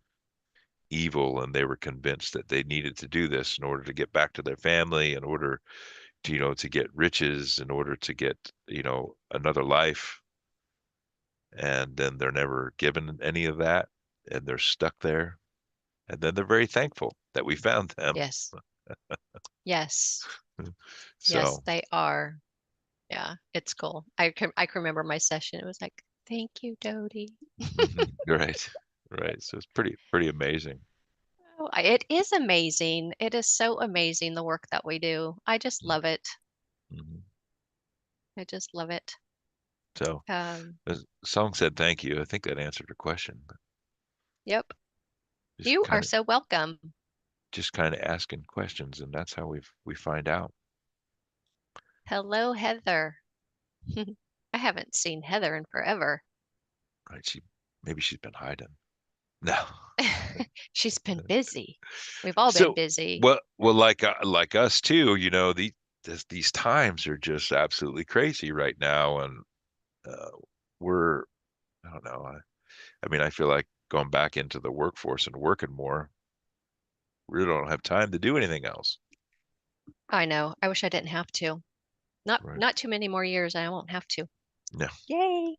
[SPEAKER 1] evil, and they were convinced that they needed to do this in order to get back to their family, in order to, to get riches, in order to get, another life. And then they're never given any of that, and they're stuck there. And then they're very thankful that we found them.
[SPEAKER 2] Yes. Yes. Yes,
[SPEAKER 1] So
[SPEAKER 2] they are. Yeah, it's cool. I can remember my session. It was like, thank you, Dody.
[SPEAKER 1] Right. Right. So it's pretty amazing.
[SPEAKER 2] Oh, it is amazing. It is so amazing the work that we do. I just love it.
[SPEAKER 1] Mhm.
[SPEAKER 2] I just love it.
[SPEAKER 1] So
[SPEAKER 2] Um,
[SPEAKER 1] the song said thank you. I think that answered your question, but
[SPEAKER 2] yep.
[SPEAKER 1] just
[SPEAKER 2] You are
[SPEAKER 1] kind of
[SPEAKER 2] so welcome.
[SPEAKER 1] just kind of asking questions, and that's how we find out.
[SPEAKER 2] Hello, Heather. I haven't seen Heather in forever.
[SPEAKER 1] Right? Maybe she's been hiding. No.
[SPEAKER 2] She's been busy. We've all been
[SPEAKER 1] So,
[SPEAKER 2] busy.
[SPEAKER 1] well, like us too, these times are just absolutely crazy right now, and uh, we're I don't know. I mean, I feel like going back into the workforce and working more. Really don't have time to do anything else.
[SPEAKER 2] I know. I wish I didn't have to.
[SPEAKER 1] Right?
[SPEAKER 2] Not too many more years. I won't have to.
[SPEAKER 1] No.
[SPEAKER 2] Yay.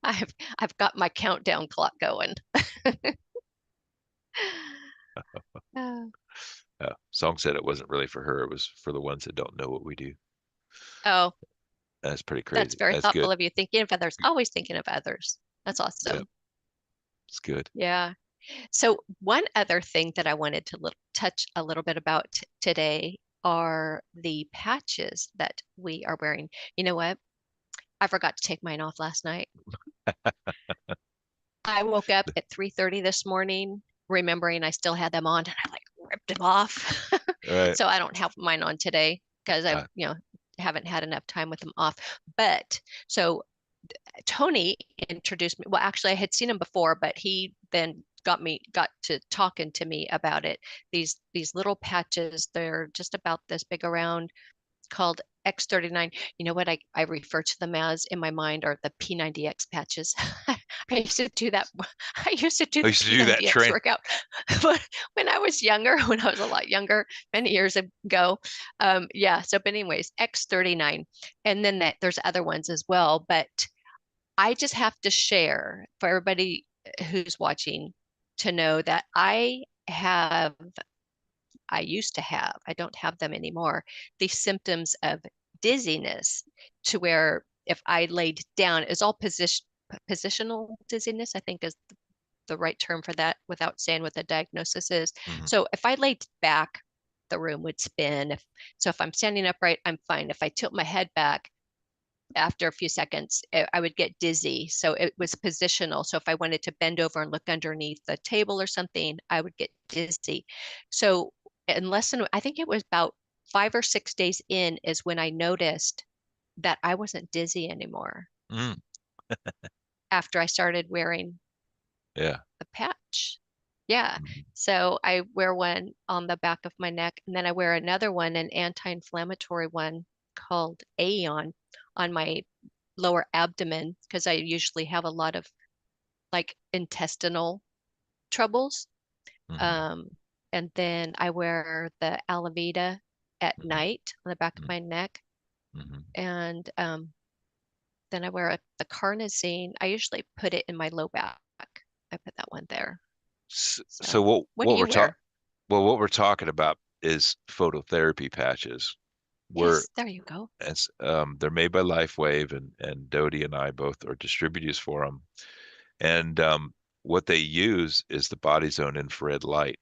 [SPEAKER 2] I've got my countdown clock going. Uh,
[SPEAKER 1] Song said it wasn't really for her. It was for the ones that don't know what we do.
[SPEAKER 2] oh,
[SPEAKER 1] That's pretty
[SPEAKER 2] that's
[SPEAKER 1] crazy.
[SPEAKER 2] very
[SPEAKER 1] That's
[SPEAKER 2] thoughtful
[SPEAKER 1] good.
[SPEAKER 2] of you. Thinking of others, always thinking of others. That's
[SPEAKER 1] Yep.
[SPEAKER 2] awesome.
[SPEAKER 1] It's good.
[SPEAKER 2] Yeah. So one other thing that I wanted to touch a little bit about today are the patches that we are wearing. You know what? I forgot to take mine off last night. I woke up at 3:30 this morning, remembering I still had them on, and I like ripped them off.
[SPEAKER 1] All right.
[SPEAKER 2] So I don't have mine on today because I,
[SPEAKER 1] Uh,
[SPEAKER 2] haven't had enough time with them off. But so Tony introduced me. Well, actually, I had seen him before, but he then got to talking to me about it. These little patches, they're just about this big around, called X39. You know what I refer to them as in my mind are the P90X patches. I used to do that. I used to do
[SPEAKER 1] I
[SPEAKER 2] the
[SPEAKER 1] used to do that
[SPEAKER 2] P90X
[SPEAKER 1] train.
[SPEAKER 2] workout when I was younger, when I was a lot younger, many years ago. Yeah. So, but anyways, X39, and then there's other ones as well. But I just have to share for everybody who's watching to know that I used to have, I don't have them anymore, the symptoms of dizziness to where if I laid down, it's all positional dizziness, I think is the right term for that without saying what the diagnosis is.
[SPEAKER 1] Hmm.
[SPEAKER 2] So if I laid back, the room would spin. So if I'm standing upright, I'm fine. If I tilt my head back, after a few seconds, I would get dizzy. So it was positional. So if I wanted to bend over and look underneath the table or something, I would get dizzy. So in less than, I think it was about 5 or 6 days in, is when I noticed that I wasn't dizzy anymore
[SPEAKER 1] Mm,
[SPEAKER 2] after I started wearing
[SPEAKER 1] yeah.
[SPEAKER 2] the patch. Yeah.
[SPEAKER 1] Mhm.
[SPEAKER 2] So I wear one on the back of my neck, and then I wear another one, an anti-inflammatory one called Aeon on my lower abdomen because I usually have a lot of like intestinal troubles.
[SPEAKER 1] Mhm.
[SPEAKER 2] Um, and then I wear the Alavita at
[SPEAKER 1] Mhm.
[SPEAKER 2] night on the back of
[SPEAKER 1] Mhm.
[SPEAKER 2] my neck.
[SPEAKER 1] Mhm.
[SPEAKER 2] And then I wear the carnosine. I usually put it in my low back. I put that one there.
[SPEAKER 1] So
[SPEAKER 2] So what do
[SPEAKER 1] what
[SPEAKER 2] you
[SPEAKER 1] we're talking
[SPEAKER 2] wear?
[SPEAKER 1] well what we're talking about is phototherapy patches. We're
[SPEAKER 2] Yes, there you go.
[SPEAKER 1] as they're made by LifeWave, and Dodie and I both are distributors for them. And what they use is the body's own infrared light,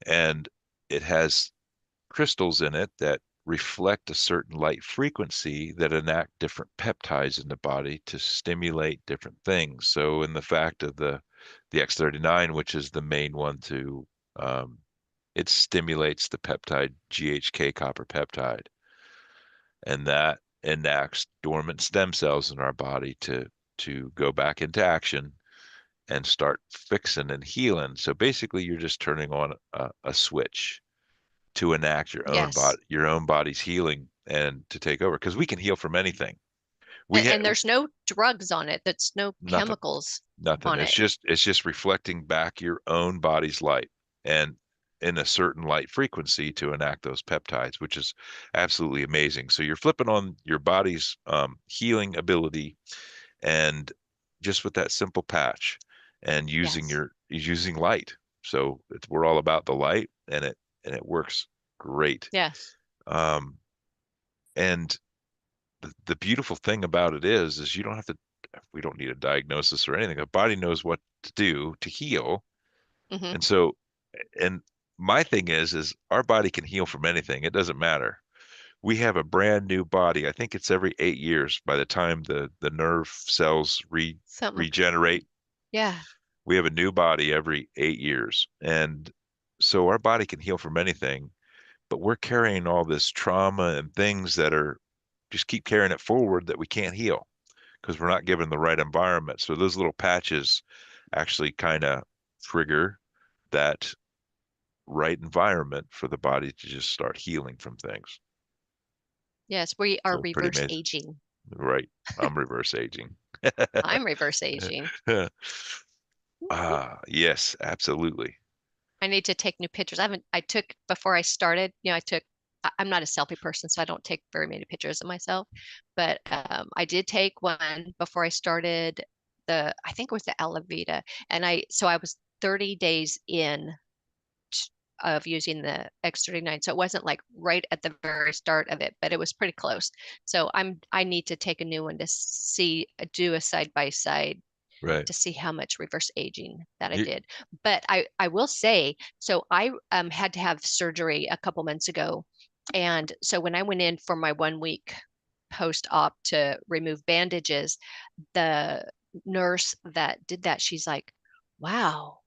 [SPEAKER 1] and it has crystals in it that reflect a certain light frequency that enact different peptides in the body to stimulate different things. So in the fact of the X39, which is the main one um, it stimulates the peptide GHK copper peptide, and that enacts dormant stem cells in our body to go back into action and start fixing and healing. So basically, you're just turning on a switch to enact
[SPEAKER 2] Yes.
[SPEAKER 1] your own body's healing and to take over because we can heal from anything. We have
[SPEAKER 2] And there's no drugs on it. That's no
[SPEAKER 1] nothing,
[SPEAKER 2] chemicals
[SPEAKER 1] nothing.
[SPEAKER 2] on
[SPEAKER 1] It's
[SPEAKER 2] it.
[SPEAKER 1] just reflecting back your own body's light and in a certain light frequency to enact those peptides, which is absolutely amazing. So you're flipping on your body's healing ability, and just with that simple patch and
[SPEAKER 2] Yes.
[SPEAKER 1] using light. So we're all about the light, and it works great.
[SPEAKER 2] Yes.
[SPEAKER 1] Um, and the beautiful thing about it is you don't have to, we don't need a diagnosis or anything. The body knows what to do to heal.
[SPEAKER 2] Hmm.
[SPEAKER 1] And so, and my thing is our body can heal from anything. It doesn't matter. We have a brand new body. I think it's every 8 years by the time the nerve cells
[SPEAKER 2] Something.
[SPEAKER 1] regenerate.
[SPEAKER 2] Yeah.
[SPEAKER 1] We have a new body every 8 years. And so our body can heal from anything, but we're carrying all this trauma and things that are just keep carrying it forward that we can't heal because we're not given the right environment. So those little patches actually kind of trigger that right environment for the body to just start healing from things.
[SPEAKER 2] Yes, we are
[SPEAKER 1] So pretty
[SPEAKER 2] reverse
[SPEAKER 1] amazing.
[SPEAKER 2] aging.
[SPEAKER 1] Right. I'm reverse aging.
[SPEAKER 2] I'm reverse aging.
[SPEAKER 1] Yes, absolutely.
[SPEAKER 2] I need to take new pictures. I took before I started, I'm not a selfie person, so I don't take very many pictures of myself. But I did take one before I started I think it was the Alavita. So I was 30 days in of using the X39. So it wasn't like right at the very start of it, but it was pretty close. So I need to take a new one to do a side by side
[SPEAKER 1] Right.
[SPEAKER 2] to see how much reverse aging that I
[SPEAKER 1] You,
[SPEAKER 2] did. But I will say, so I had to have surgery a couple months ago. And so when I went in for my 1 week post-op to remove bandages, the nurse that did that, she's like, wow,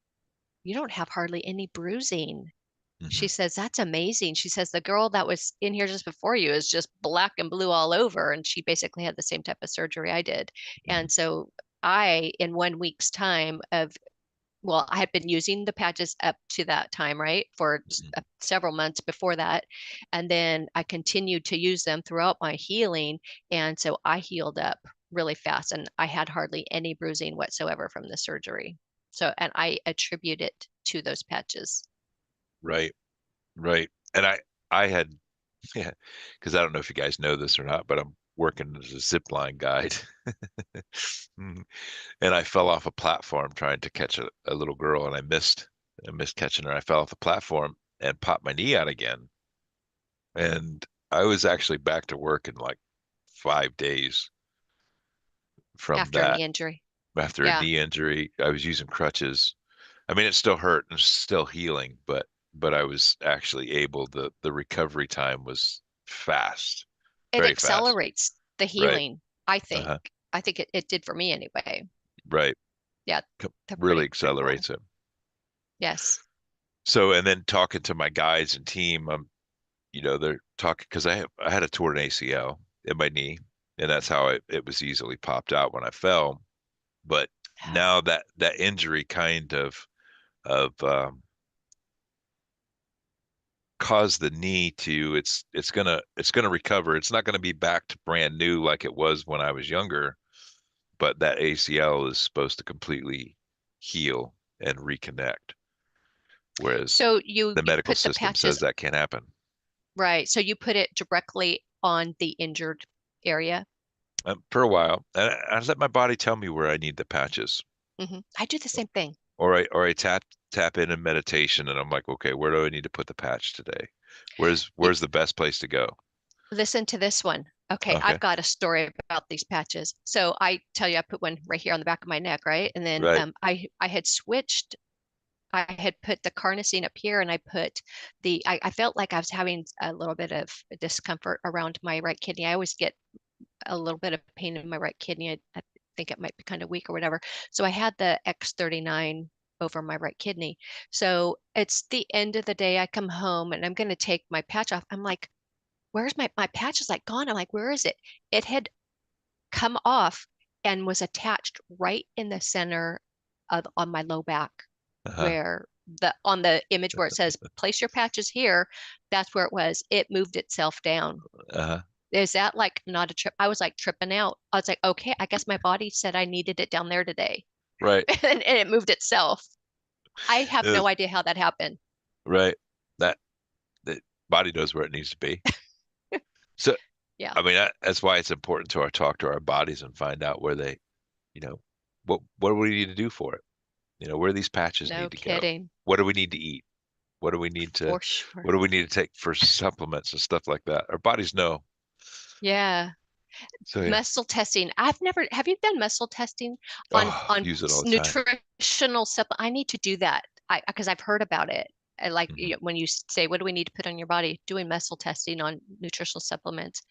[SPEAKER 2] you don't have hardly any bruising. She
[SPEAKER 1] mhm,
[SPEAKER 2] says, that's amazing. She says, the girl that was in here just before you is just black and blue all over. And she basically had the same type of surgery I did.
[SPEAKER 1] mhm,
[SPEAKER 2] And so in 1 week's time well, I had been using the patches up to that time, right, for
[SPEAKER 1] mhm.
[SPEAKER 2] several months before that. And then I continued to use them throughout my healing. And so I healed up really fast and I had hardly any bruising whatsoever from the surgery. So, and I attribute it to those patches.
[SPEAKER 1] Right. Right. And I had, yeah, because I don't know if you guys know this or not, but I'm working as a zip line guide. Mm. And I fell off a platform trying to catch a little girl and I missed catching her. I fell off the platform and popped my knee out again. And I was actually back to work in like 5 days from
[SPEAKER 2] After a
[SPEAKER 1] that
[SPEAKER 2] knee injury.
[SPEAKER 1] after a
[SPEAKER 2] Yeah.
[SPEAKER 1] knee injury. I was using crutches. I mean, it still hurt and still healing, but I was actually able, the recovery time was fast,
[SPEAKER 2] It
[SPEAKER 1] very fast.
[SPEAKER 2] accelerates the
[SPEAKER 1] Right.
[SPEAKER 2] healing, I think.
[SPEAKER 1] Uh-huh.
[SPEAKER 2] I think it did for me anyway.
[SPEAKER 1] Right.
[SPEAKER 2] Yeah,
[SPEAKER 1] Co-
[SPEAKER 2] they're
[SPEAKER 1] Really
[SPEAKER 2] pretty cool.
[SPEAKER 1] accelerates it.
[SPEAKER 2] Yes.
[SPEAKER 1] So, and then talking to my guides and team, they're talking because I had a torn ACL in my knee, and that's how it was easily popped out when I fell. But now that injury kind of caused the knee to it's gonna recover. It's not gonna be back to brand new like it was when I was younger, but that ACL is supposed to completely heal and reconnect, whereas
[SPEAKER 2] So
[SPEAKER 1] the
[SPEAKER 2] you
[SPEAKER 1] medical
[SPEAKER 2] put the
[SPEAKER 1] system
[SPEAKER 2] patches
[SPEAKER 1] says that can't happen.
[SPEAKER 2] right. So you put it directly on the injured area.
[SPEAKER 1] For a while, and I let my body tell me where I need the patches,
[SPEAKER 2] I do the same thing.
[SPEAKER 1] or I tap in meditation, and I'm like, okay, where do I need to put the patch today?
[SPEAKER 2] Y-
[SPEAKER 1] Where's the best place to go?
[SPEAKER 2] Listen to this one. Okay,
[SPEAKER 1] Okay,
[SPEAKER 2] I've got a story about these patches. So I tell you, I put one right here on the back of my neck, right? And then
[SPEAKER 1] right,
[SPEAKER 2] I had switched. I had put the carnosine up here, and I felt like I was having a little bit of discomfort around my right kidney. I always get a little bit of pain in my right kidney. I think it might be kind of weak or whatever. So I had the X39 over my right kidney. So it's the end of the day. I come home and I'm going to take my patch off. I'm like, where's my patch is like gone. I'm like, where is it? It had come off and was attached right in the center of on my low back
[SPEAKER 1] uh-huh,
[SPEAKER 2] where the on the image where it says place your patches here, that's where it was. It moved itself down.
[SPEAKER 1] uh-huh,
[SPEAKER 2] Is that like not a trip? I was like tripping out. I was like, okay, I guess my body said I needed it down there today.
[SPEAKER 1] right,
[SPEAKER 2] And it moved itself. I have
[SPEAKER 1] uh,
[SPEAKER 2] no idea how that happened.
[SPEAKER 1] right. That the body knows where it needs to be. So,
[SPEAKER 2] Yeah,
[SPEAKER 1] I mean, that's why it's important to our talk to our bodies and find out where they, you know, what do we need to do for it? Where these patches
[SPEAKER 2] no
[SPEAKER 1] need to go.
[SPEAKER 2] kidding.
[SPEAKER 1] What do we need to eat? What do we need to
[SPEAKER 2] for sure.
[SPEAKER 1] what do we need to take for supplements and stuff like that? Our bodies know.
[SPEAKER 2] Yeah.
[SPEAKER 1] So yeah.
[SPEAKER 2] Muscle testing. I've never, have you done muscle testing on
[SPEAKER 1] Oh, use it all the time.
[SPEAKER 2] nutritional supplement? I need to do that. Because I've heard about it. I like
[SPEAKER 1] Hmm.
[SPEAKER 2] when you say, what do we need to put on your body? Doing muscle testing on nutritional supplements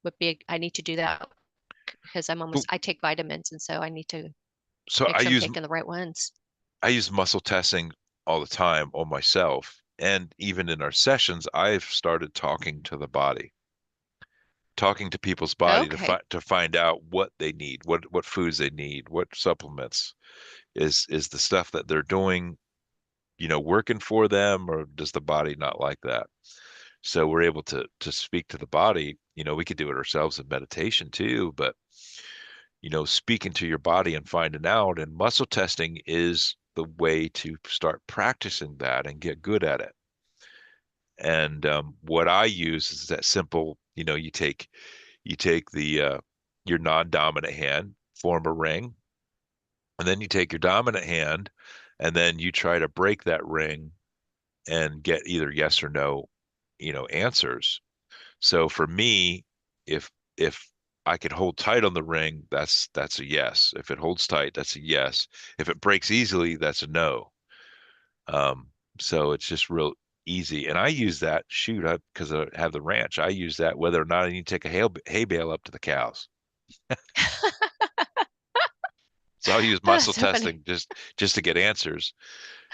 [SPEAKER 2] would be, I need to do that because I take vitamins, and so I need to
[SPEAKER 1] So
[SPEAKER 2] make
[SPEAKER 1] I
[SPEAKER 2] sure I'm
[SPEAKER 1] use
[SPEAKER 2] taking the right ones.
[SPEAKER 1] I use muscle testing all the time on myself. And even in our sessions, I've started talking to the body, talking to people's body
[SPEAKER 2] Okay.
[SPEAKER 1] to find out what they need, what foods they need, what supplements is the stuff that they're doing, working for them, or does the body not like that? So we're able to speak to the body. We could do it ourselves in meditation too, but speaking to your body and finding out, and muscle testing is the way to start practicing that and get good at it. And what I use is that simple, you take the your non-dominant hand, form a ring, and then you take your dominant hand, and then you try to break that ring and get either yes or no, answers. So for me, if I could hold tight on the ring, that's a yes. If it holds tight, that's a yes. If it breaks easily, that's a no. Um, so it's just real easy. And I use that, shoot, because I have the ranch, I use that whether or not I need to take a hay bale up to the cows. So I'll use
[SPEAKER 2] Oh,
[SPEAKER 1] muscle
[SPEAKER 2] so funny.
[SPEAKER 1] testing just to get answers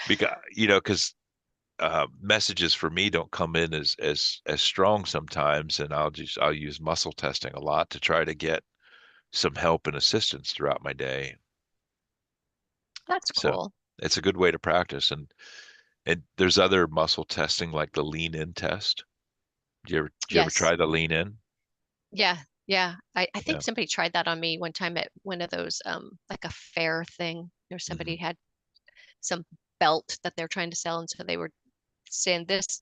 [SPEAKER 1] because messages for me don't come in as strong sometimes, and I'll use muscle testing a lot to try to get some help and assistance throughout my day.
[SPEAKER 2] That's
[SPEAKER 1] So
[SPEAKER 2] cool.
[SPEAKER 1] it's a good way to practice. And there's other muscle testing like the lean in test. Do you ever
[SPEAKER 2] Yes.
[SPEAKER 1] try the lean in?
[SPEAKER 2] Yeah. Yeah. I
[SPEAKER 1] Yeah.
[SPEAKER 2] think somebody tried that on me one time at one of those, like a fair thing. Or somebody
[SPEAKER 1] Hmm.
[SPEAKER 2] had some belt that they're trying to sell. And so they were saying this,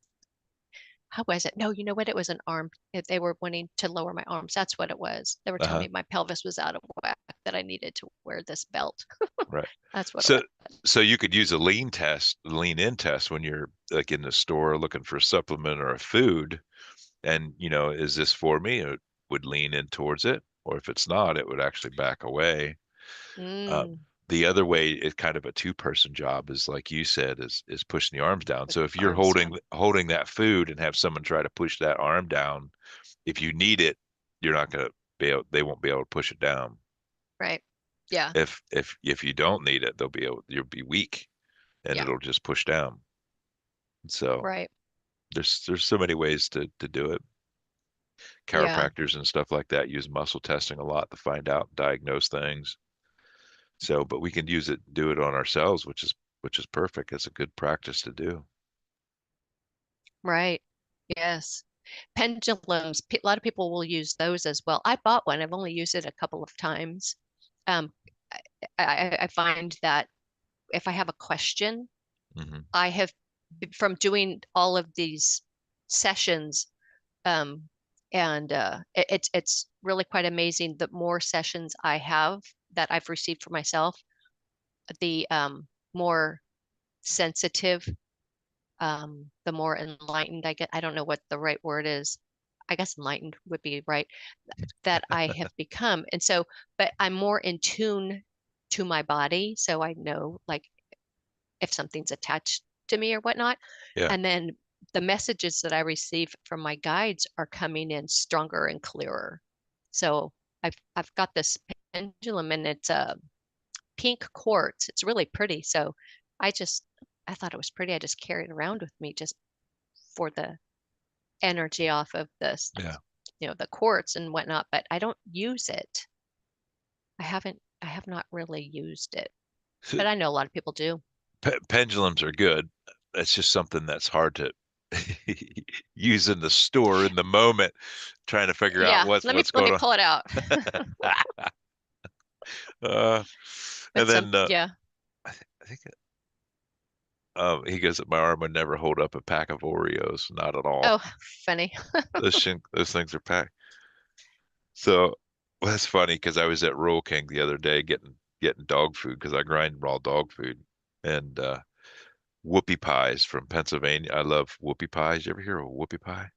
[SPEAKER 2] how was it? No, you know what? It was an arm. They were wanting to lower my arms. That's what it was. They were telling
[SPEAKER 1] Uh-huh.
[SPEAKER 2] me my pelvis was out of whack, that I needed to wear this belt.
[SPEAKER 1] Right.
[SPEAKER 2] That's what it
[SPEAKER 1] So
[SPEAKER 2] was.
[SPEAKER 1] so you could use a lean in test when you're like in the store looking for a supplement or a food. And, is this for me? It would lean in towards it. Or if it's not, it would actually back away. Uh,
[SPEAKER 2] Mm,
[SPEAKER 1] the other way, it's kind of a two-person job, is like you said, is pushing the arms down.
[SPEAKER 2] with
[SPEAKER 1] So if you're
[SPEAKER 2] arms
[SPEAKER 1] holding that food and have someone try to push that arm down, if you need it, you're not going to they won't be able to push it down.
[SPEAKER 2] right. Yeah.
[SPEAKER 1] If you don't need it, you'll be weak and
[SPEAKER 2] Yeah.
[SPEAKER 1] it'll just push down. So
[SPEAKER 2] Right.
[SPEAKER 1] there's so many ways to do it.
[SPEAKER 2] Yeah.
[SPEAKER 1] Chiropractors and stuff like that use muscle testing a lot to find out, diagnose things. So, but we can do it on ourselves, which is perfect. It's a good practice to do.
[SPEAKER 2] Right. Yes. Pendulums. A lot of people will use those as well. I bought one. I've only used it a couple of times. Um, I find that if I have a question,
[SPEAKER 1] Hmm.
[SPEAKER 2] I have from doing all of these sessions, um, and it's really quite amazing. The more sessions I have that I've received for myself, the more sensitive, the more enlightened I get. I don't know what the right word is. I guess enlightened would be right, that I have become. And so, but I'm more in tune to my body. So I know like if something's attached to me or whatnot.
[SPEAKER 1] Yeah.
[SPEAKER 2] And then the messages that I receive from my guides are coming in stronger and clearer. So I've got this pendulum, and it's a pink quartz. It's really pretty. So I just I thought it was pretty. I just carry it around with me just for the energy off of this,
[SPEAKER 1] Yeah.
[SPEAKER 2] the quartz and whatnot, but I don't use it. I have not really used it,
[SPEAKER 1] So,
[SPEAKER 2] but I know a lot of people do.
[SPEAKER 1] pendulums are good. It's just something that's hard to use in the store in the moment, trying to figure out
[SPEAKER 2] Yeah,
[SPEAKER 1] what's
[SPEAKER 2] let
[SPEAKER 1] going
[SPEAKER 2] me
[SPEAKER 1] on.
[SPEAKER 2] pull it out.
[SPEAKER 1] Uh, and
[SPEAKER 2] But some,
[SPEAKER 1] then
[SPEAKER 2] yeah.
[SPEAKER 1] I think he goes, my arm would never hold up a pack of Oreos, not at all.
[SPEAKER 2] Oh, funny.
[SPEAKER 1] Those things are packed. So well, that's funny because I was at Rural King the other day getting dog food because I grind raw dog food, and whoopie pies from Pennsylvania. I love whoopie pies. You ever hear of a whoopie pie?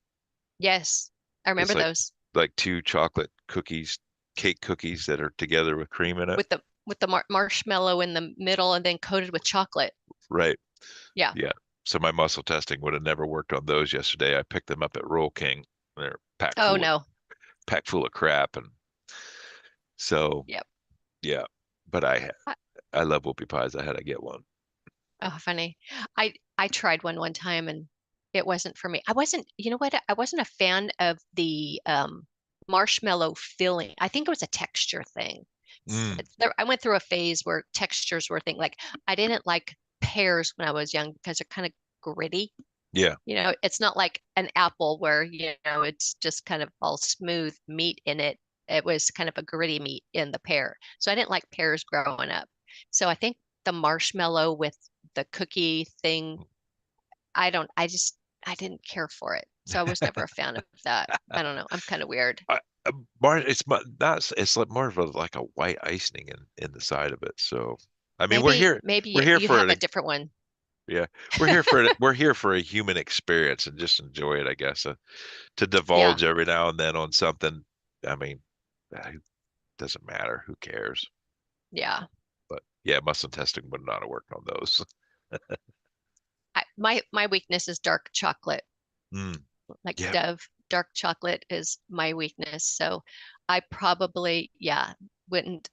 [SPEAKER 2] Yes, I
[SPEAKER 1] It's
[SPEAKER 2] remember those
[SPEAKER 1] like two chocolate cookies, cake cookies that are together with cream in it.
[SPEAKER 2] with the marshmallow in the middle and then coated with chocolate.
[SPEAKER 1] Right.
[SPEAKER 2] Yeah.
[SPEAKER 1] Yeah. So my muscle testing would have never worked on those yesterday. I picked them up at Roll King. They're
[SPEAKER 2] Oh no.
[SPEAKER 1] packed full of crap, and so
[SPEAKER 2] Yep.
[SPEAKER 1] yeah. But
[SPEAKER 2] I-
[SPEAKER 1] I love whoopie pies. I had to get one.
[SPEAKER 2] Oh, funny. I tried one time and it wasn't for me. I wasn't, you know what? I wasn't a fan of the marshmallow filling. I think it was a texture thing.
[SPEAKER 1] Mm,
[SPEAKER 2] I went through a phase where textures were a thing. Like I didn't like pears when I was young because they're kind of gritty.
[SPEAKER 1] yeah.
[SPEAKER 2] You know, it's not like an apple where, it's just kind of all smooth meat in it. It was kind of a gritty meat in the pear. So I didn't like pears growing up. So I think the marshmallow with the cookie thing, I didn't care for it. So I was never a fan of that. I don't know. I'm kind of weird.
[SPEAKER 1] It's not. It's like more of a like a white icing in the side of it. So, I mean,
[SPEAKER 2] Maybe
[SPEAKER 1] we're here
[SPEAKER 2] you
[SPEAKER 1] for
[SPEAKER 2] have
[SPEAKER 1] an
[SPEAKER 2] a different one,
[SPEAKER 1] yeah, we're here for a human experience and just enjoy it, I guess. To
[SPEAKER 2] yeah,
[SPEAKER 1] divulge every now and then on something, I mean, it doesn't matter. Who cares?
[SPEAKER 2] yeah.
[SPEAKER 1] But yeah, muscle testing would not have worked on those.
[SPEAKER 2] My weakness is dark chocolate.
[SPEAKER 1] Mm,
[SPEAKER 2] Like
[SPEAKER 1] yeah.
[SPEAKER 2] Dove, dark chocolate is my weakness. So I probably, yeah, wouldn't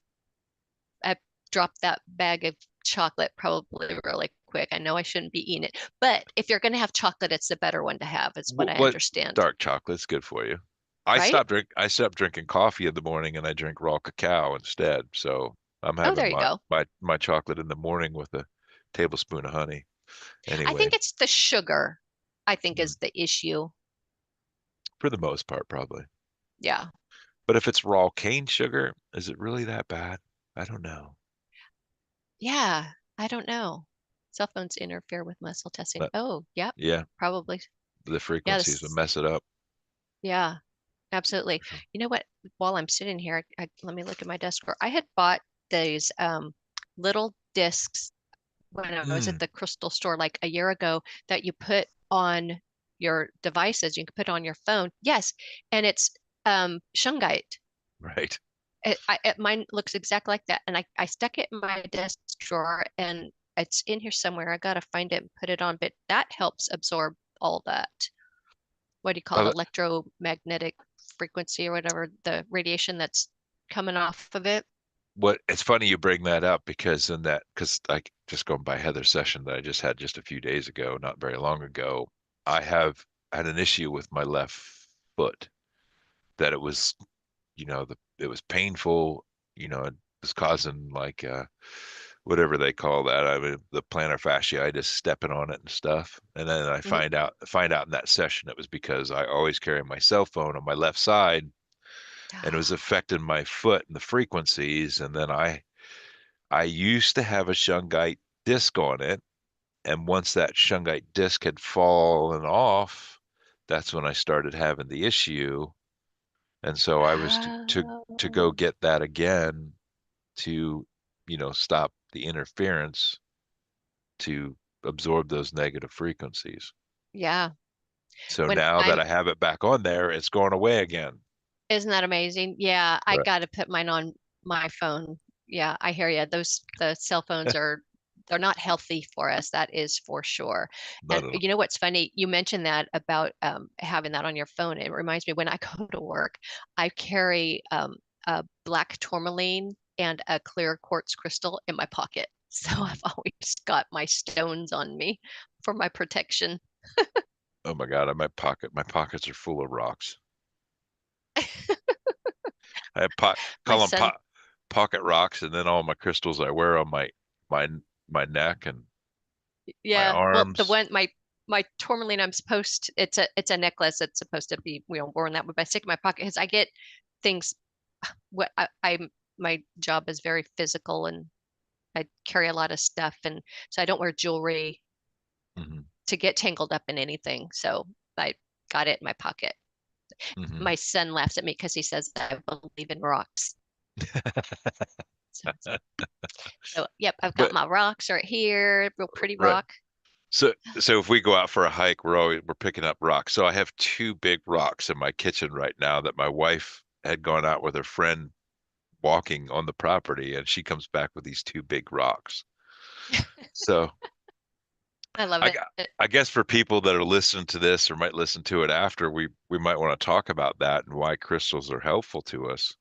[SPEAKER 2] I drop that bag of chocolate probably really quick. I know I shouldn't be eating it, but if you're going to have chocolate, it's the better one to have, is what I
[SPEAKER 1] What
[SPEAKER 2] understand,
[SPEAKER 1] dark chocolate's good for you.
[SPEAKER 2] right?
[SPEAKER 1] I stopped drinking coffee in the morning and I drink raw cacao instead. So I'm
[SPEAKER 2] Oh, there
[SPEAKER 1] having
[SPEAKER 2] you go.
[SPEAKER 1] my chocolate in the morning with a tablespoon of honey.
[SPEAKER 2] I
[SPEAKER 1] Anyway,
[SPEAKER 2] think it's the sugar, I think
[SPEAKER 1] mm,
[SPEAKER 2] is the issue.
[SPEAKER 1] for the most part, probably.
[SPEAKER 2] Yeah.
[SPEAKER 1] But if it's raw cane sugar, is it really that bad? I don't know.
[SPEAKER 2] Yeah. I don't know. Cell phones interfere with muscle testing.
[SPEAKER 1] But
[SPEAKER 2] Oh, yep.
[SPEAKER 1] yeah,
[SPEAKER 2] Probably.
[SPEAKER 1] the
[SPEAKER 2] Yeah.
[SPEAKER 1] frequencies would
[SPEAKER 2] This,
[SPEAKER 1] mess it up.
[SPEAKER 2] yeah. Absolutely.
[SPEAKER 1] For sure.
[SPEAKER 2] You know what? While I'm sitting here, let me look at my desk drawer. I had bought these little discs when I was at
[SPEAKER 1] Mm,
[SPEAKER 2] the crystal store like a year ago that you put on your devices. You can put on your phone. Yes, and it's shungite.
[SPEAKER 1] right.
[SPEAKER 2] Mine looks exactly like that, and I stuck it in my desk drawer, and it's in here somewhere. I gotta find it and put it on, but that helps absorb all that. What do you call it?
[SPEAKER 1] Uh,
[SPEAKER 2] Electromagnetic frequency or whatever, the radiation that's coming off of it.
[SPEAKER 1] what it's funny you bring that up because in that because like just going by Heather's session that I just had just a few days ago, not very long ago, I have had an issue with my left foot that it was, it was painful, it was causing like whatever they call that. I mean, the plantar fasciitis, stepping on it and stuff. And then I
[SPEAKER 2] Mhm.
[SPEAKER 1] find out in that session it was because I always carry my cell phone on my left side and it was affecting my foot and the frequencies. And then I used to have a shungite disc on it, and once that shungite disc had fallen off, that's when I started having the issue. And so I was to go
[SPEAKER 2] Oh,
[SPEAKER 1] get that again to, stop the interference to absorb those negative frequencies.
[SPEAKER 2] yeah.
[SPEAKER 1] So
[SPEAKER 2] When
[SPEAKER 1] now that
[SPEAKER 2] I'm
[SPEAKER 1] I have it back on there, it's going away again.
[SPEAKER 2] Isn't that amazing? Yeah, I
[SPEAKER 1] Right.
[SPEAKER 2] got to put mine on my phone. Yeah, I hear you. The cell phones they're not healthy for us. That is for sure.
[SPEAKER 1] Not
[SPEAKER 2] And
[SPEAKER 1] at all.
[SPEAKER 2] you know what's funny? You mentioned that about having that on your phone. It reminds me when I go to work, I carry a black tourmaline and a clear quartz crystal in my pocket. So
[SPEAKER 1] Mm.
[SPEAKER 2] I've always got my stones on me for my protection.
[SPEAKER 1] Oh my God, my pockets are full of rocks. I have
[SPEAKER 2] My
[SPEAKER 1] call them
[SPEAKER 2] son
[SPEAKER 1] pocket rocks, and then all my crystals I wear on my my neck and my
[SPEAKER 2] Yeah, well, the
[SPEAKER 1] arms.
[SPEAKER 2] one my tourmaline, it's a necklace that's supposed to be worn that way, but I stick in my pocket because I get things. What I'm My job is very physical, and I carry a lot of stuff, and so I don't wear jewelry
[SPEAKER 1] Hmm.
[SPEAKER 2] to get tangled up in anything. So I got it in my pocket.
[SPEAKER 1] Hmm.
[SPEAKER 2] My son laughs at me because he says I believe in rocks. So, so yep, I've got
[SPEAKER 1] But
[SPEAKER 2] my rocks right here, real pretty
[SPEAKER 1] right,
[SPEAKER 2] rock.
[SPEAKER 1] So if we go out for a hike, we're picking up rocks. So I have two big rocks in my kitchen right now that my wife had gone out with her friend walking on the property, and she comes back with these two big rocks. So
[SPEAKER 2] I love
[SPEAKER 1] I
[SPEAKER 2] it.
[SPEAKER 1] got, I guess for people that are listening to this or might listen to it after, we might want to talk about that and why crystals are helpful to us.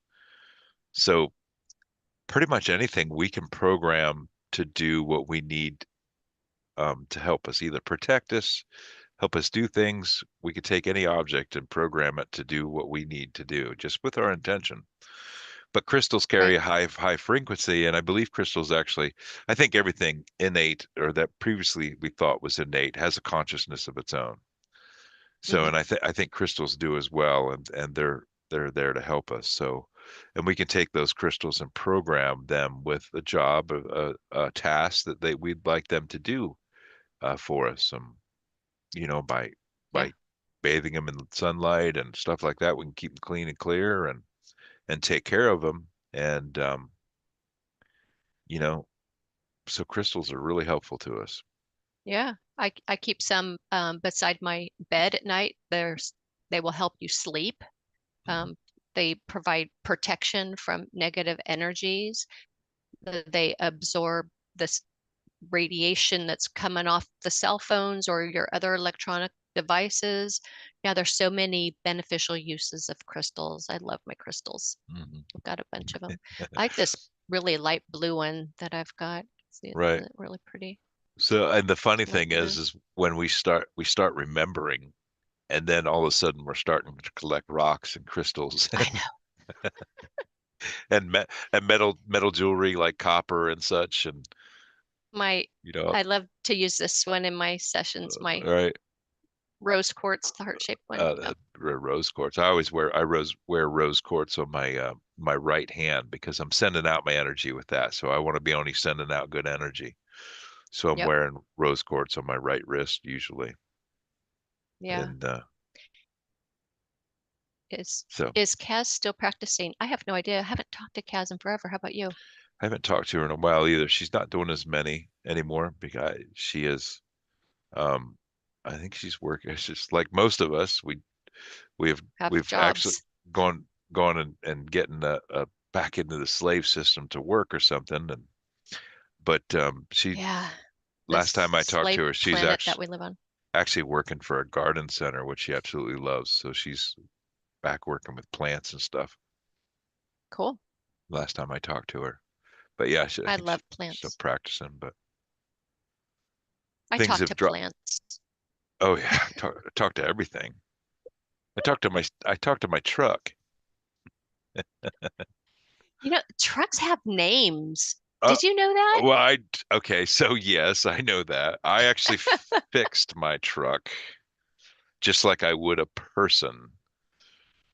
[SPEAKER 1] So pretty much anything we can program to do what we need to help us either protect us, help us do things. We could take any object and program it to do what we need to do, just with our intention. But crystals carry
[SPEAKER 2] Right.
[SPEAKER 1] a high frequency, and I believe crystals actually, I think everything innate or that previously we thought was innate has a consciousness of its own. So,
[SPEAKER 2] Hmm.
[SPEAKER 1] and I think crystals do as well, and they're there to help us. So, and we can take those crystals and program them with a job, a task that we'd like them to do for us. By
[SPEAKER 2] Yeah.
[SPEAKER 1] by bathing them in the sunlight and stuff like that, we can keep them clean and clear and take care of them. And you know, so crystals are really helpful to us.
[SPEAKER 2] Yeah. I keep some beside my bed at night. They will help you sleep.
[SPEAKER 1] Mhm.
[SPEAKER 2] Um, they provide protection from negative energies. They absorb this radiation that's coming off the cell phones or your other electronic devices. Yeah, there's so many beneficial uses of crystals. I love my crystals.
[SPEAKER 1] Mhm.
[SPEAKER 2] I've got a bunch of them. I like this really light blue one that I've got. See, isn't
[SPEAKER 1] Right.
[SPEAKER 2] it really pretty?
[SPEAKER 1] So, and the funny
[SPEAKER 2] Light
[SPEAKER 1] thing
[SPEAKER 2] blue.
[SPEAKER 1] is when we start remembering, and then all of a sudden we're starting to collect rocks and crystals
[SPEAKER 2] I know.
[SPEAKER 1] and metal jewelry like copper and such, and
[SPEAKER 2] My
[SPEAKER 1] you know,
[SPEAKER 2] I love to use this one in my sessions, my
[SPEAKER 1] right.
[SPEAKER 2] rose quartz, the heart-shaped one. Yeah.
[SPEAKER 1] Rose quartz. I wear rose quartz on my right hand because I'm sending out my energy with that. So I want to be only sending out good energy. So I'm
[SPEAKER 2] Yep.
[SPEAKER 1] wearing rose quartz on my right wrist usually.
[SPEAKER 2] Yeah.
[SPEAKER 1] And
[SPEAKER 2] Is
[SPEAKER 1] so
[SPEAKER 2] is Kaz still practicing? I have no idea. I haven't talked to Kaz in forever. How about you?
[SPEAKER 1] I haven't talked to her in a while either. She's not doing as many anymore because she is um I think she's working. It's just like most of us, we have
[SPEAKER 2] Have
[SPEAKER 1] we've actually
[SPEAKER 2] jobs.
[SPEAKER 1] gone and getting back into the slave system to work or something. And but she
[SPEAKER 2] Yeah.
[SPEAKER 1] last
[SPEAKER 2] This
[SPEAKER 1] time I talked
[SPEAKER 2] slave
[SPEAKER 1] to her, she's
[SPEAKER 2] planet that
[SPEAKER 1] actually
[SPEAKER 2] we live on.
[SPEAKER 1] actually working for a garden center, which she absolutely loves. So she's back working with plants and stuff.
[SPEAKER 2] Cool.
[SPEAKER 1] Last time I talked to her, but yeah, I
[SPEAKER 2] I
[SPEAKER 1] think
[SPEAKER 2] love
[SPEAKER 1] she's still
[SPEAKER 2] plants.
[SPEAKER 1] practicing. But
[SPEAKER 2] I
[SPEAKER 1] things
[SPEAKER 2] talk
[SPEAKER 1] have
[SPEAKER 2] to
[SPEAKER 1] dropped.
[SPEAKER 2] plants.
[SPEAKER 1] Oh yeah, talk to everything. I talked to my truck.
[SPEAKER 2] You know, trucks have names.
[SPEAKER 1] Uh,
[SPEAKER 2] Did you know that?
[SPEAKER 1] well, okay, so yes, I know that. I actually fixed my truck just like I would a person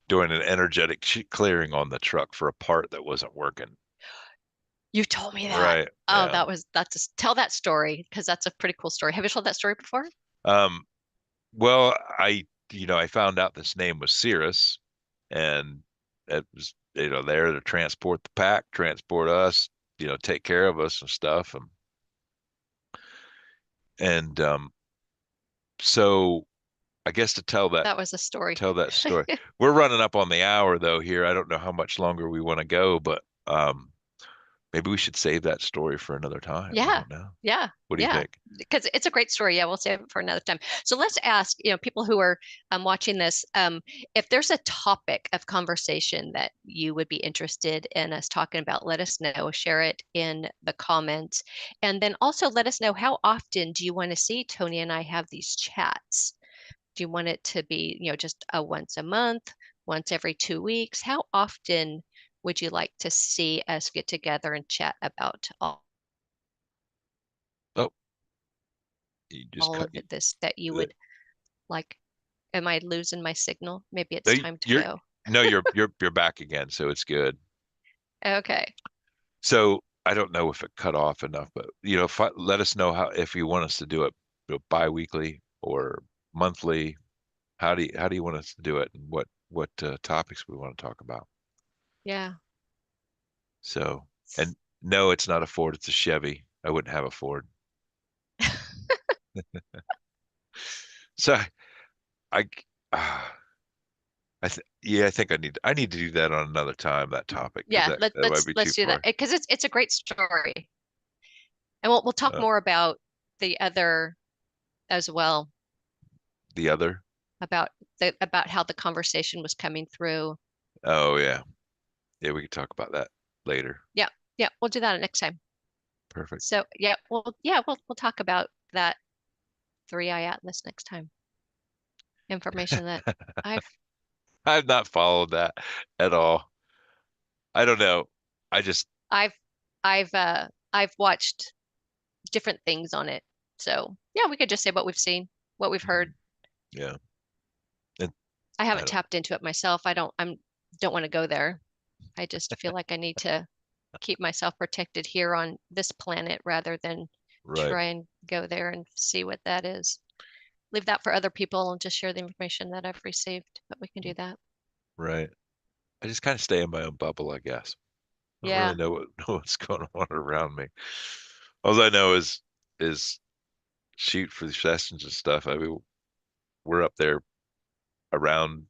[SPEAKER 1] doing an energetic clearing on the truck for a part that wasn't working.
[SPEAKER 2] You told me that.
[SPEAKER 1] Right.
[SPEAKER 2] Oh,
[SPEAKER 1] Yeah.
[SPEAKER 2] tell that story because that's a pretty cool story. Have you told that story before?
[SPEAKER 1] Um, well, I found out this name was Cirrus, and it was, there to transport the pack, transport us, take care of us and stuff. And so I guess to
[SPEAKER 2] That was a story.
[SPEAKER 1] tell that story. We're running up on the hour though here. I don't know how much longer we want to go, but maybe we should save that story for another time. I
[SPEAKER 2] Yeah,
[SPEAKER 1] don't know.
[SPEAKER 2] yeah,
[SPEAKER 1] What do you
[SPEAKER 2] yeah.
[SPEAKER 1] think?
[SPEAKER 2] Because it's a great story. Yeah, we'll save it for another time. So let's ask, people who are watching this, if there's a topic of conversation that you would be interested in us talking about, let us know. Share it in the comments. And then also let us know how often do you want to see Tony and I have these chats? Do you want it to be, just a once a month, once every 2 weeks? How often would you like to see us get together and chat about
[SPEAKER 1] Oh, you just
[SPEAKER 2] all
[SPEAKER 1] cut.
[SPEAKER 2] of this that you
[SPEAKER 1] The,
[SPEAKER 2] would like? Am I losing my signal? Maybe it's
[SPEAKER 1] the,
[SPEAKER 2] time to
[SPEAKER 1] you're
[SPEAKER 2] go.
[SPEAKER 1] no, you're back again, so it's good.
[SPEAKER 2] Okay.
[SPEAKER 1] So I don't know if it cut off enough, but let us know how if you want us to do it, bi-weekly or monthly. How do you want us to do it, and what topics we want to talk about?
[SPEAKER 2] Yeah.
[SPEAKER 1] So, and no, it's not a Ford, it's a Chevy. I wouldn't have a Ford. So I, uh, yeah, I need to do that on another time, that topic, because
[SPEAKER 2] Yeah,
[SPEAKER 1] that might be too
[SPEAKER 2] let's do that
[SPEAKER 1] far.
[SPEAKER 2] because it's a great story, and we'll talk
[SPEAKER 1] Uh,
[SPEAKER 2] more about the other as well,
[SPEAKER 1] the other,
[SPEAKER 2] about about how the conversation was coming through.
[SPEAKER 1] oh yeah, yeah, we can talk about that later.
[SPEAKER 2] Yeah, yeah, we'll do that next time.
[SPEAKER 1] Perfect.
[SPEAKER 2] So we'll talk about that three eye atlas next time. Information that I've
[SPEAKER 1] I've not followed that at all. I don't know. I just,
[SPEAKER 2] I've I've watched different things on it. So yeah, we could just say what we've seen, what we've heard.
[SPEAKER 1] yeah, and
[SPEAKER 2] I
[SPEAKER 1] I
[SPEAKER 2] haven't
[SPEAKER 1] don't,
[SPEAKER 2] tapped into it myself. Don't want to go there. I just feel like I need to keep myself protected here on this planet rather than
[SPEAKER 1] right,
[SPEAKER 2] try and go there and see what that is. Leave that for other people and just share the information that I've received, but we can do that.
[SPEAKER 1] right. I just kind of stay in my own bubble, I guess. I don't really
[SPEAKER 2] Yeah,
[SPEAKER 1] know what's going on around me. All I know is shoot for the sessions and stuff. I mean, we're up there around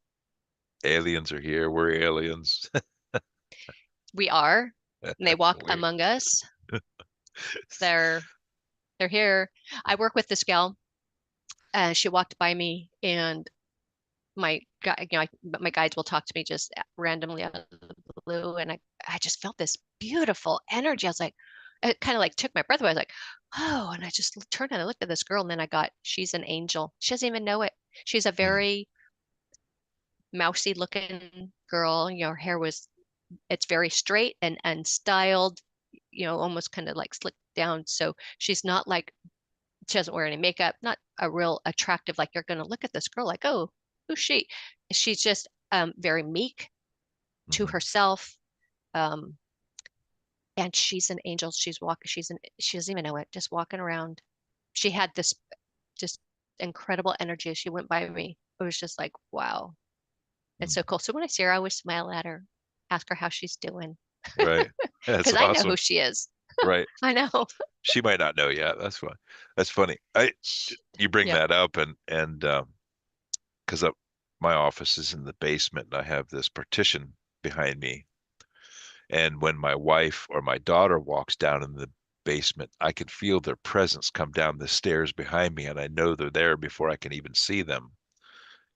[SPEAKER 1] aliens are here. We're aliens.
[SPEAKER 2] we are. And they walk
[SPEAKER 1] Weird.
[SPEAKER 2] among us. They're they're here. I work with this gal. She walked by me, and my guides will talk to me just randomly out of the blue, and I just felt this beautiful energy. I was like, it kind of like took my breath away. I was like, oh, and I just turned and I looked at this girl, and then I got, she's an angel. She doesn't even know it. She's a
[SPEAKER 1] Mm,
[SPEAKER 2] very mousy looking girl. Her hair was, it's very straight and styled, almost kind of like slicked down. So she's not like, she doesn't wear any makeup, not a real attractive, like you're going to look at this girl like, oh, who's she? She's just very meek to
[SPEAKER 1] mhm.
[SPEAKER 2] herself. Um, and she's an angel. She doesn't even know it, just walking around. She had this just incredible energy as she went by me. It was just like, wow, it's
[SPEAKER 1] Mm,
[SPEAKER 2] so cool. So when I see her, I always smile at her, ask her how she's doing,
[SPEAKER 1] right. That's
[SPEAKER 2] because I know who
[SPEAKER 1] awesome.
[SPEAKER 2] she is.
[SPEAKER 1] Right.
[SPEAKER 2] I know.
[SPEAKER 1] She might not know yet. That's fun. That's funny. I You bring
[SPEAKER 2] Yeah,
[SPEAKER 1] that up and because my office is in the basement and I have this partition behind me. And when my wife or my daughter walks down in the basement, I can feel their presence come down the stairs behind me, and I know they're there before I can even see them.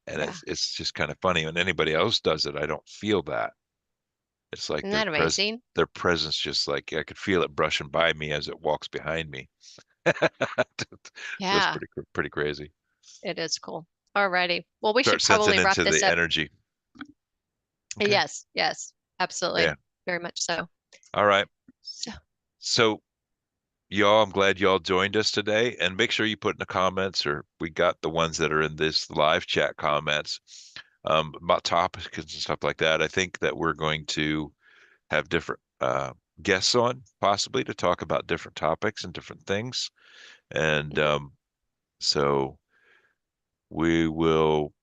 [SPEAKER 1] And
[SPEAKER 2] yeah.
[SPEAKER 1] it's just kind of funny. When anybody else does it, I don't feel that. It's like
[SPEAKER 2] Isn't that amazing?
[SPEAKER 1] their presence just like I could feel it brushing by me as it walks behind me. So it's
[SPEAKER 2] Yeah,
[SPEAKER 1] pretty crazy.
[SPEAKER 2] it is cool. Alrighty. Well, we
[SPEAKER 1] Start
[SPEAKER 2] should
[SPEAKER 1] sensing
[SPEAKER 2] probably wrap
[SPEAKER 1] into
[SPEAKER 2] this
[SPEAKER 1] the
[SPEAKER 2] up.
[SPEAKER 1] energy. Okay.
[SPEAKER 2] Yes, yes,
[SPEAKER 1] Yeah.
[SPEAKER 2] absolutely. Very much so.
[SPEAKER 1] All right.
[SPEAKER 2] So,
[SPEAKER 1] So y'all, I'm glad y'all joined us today. And make sure you put in the comments, or we got the ones that are in this live chat comments, about topics and stuff like that. I think that we're going to have different guests on, possibly to talk about different topics and different things. And
[SPEAKER 2] mhm.
[SPEAKER 1] so we will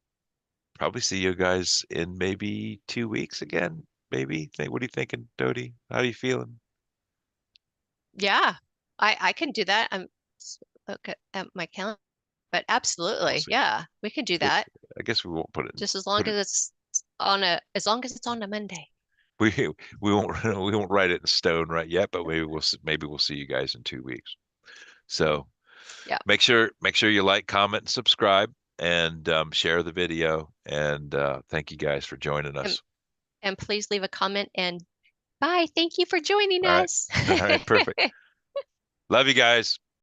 [SPEAKER 1] probably see you guys in maybe 2 weeks again. Maybe. What are you thinking, Dody? How are you feeling?
[SPEAKER 2] Yeah, I can do that. I'm look at my calendar, but
[SPEAKER 1] We'll
[SPEAKER 2] absolutely,
[SPEAKER 1] see.
[SPEAKER 2] yeah, we can do
[SPEAKER 1] Guess
[SPEAKER 2] that.
[SPEAKER 1] I guess we won't
[SPEAKER 2] Just
[SPEAKER 1] put it
[SPEAKER 2] as long as it's on a Monday.
[SPEAKER 1] we we won't we won't write it in stone right yet, but maybe we'll see you guys in 2 weeks. So
[SPEAKER 2] Yeah,
[SPEAKER 1] make sure you like, comment, and subscribe, and share the video. And thank you guys for joining
[SPEAKER 2] and
[SPEAKER 1] us.
[SPEAKER 2] and please leave a comment and bye. Thank you for joining
[SPEAKER 1] All right,
[SPEAKER 2] us.
[SPEAKER 1] all right, perfect. Love you guys.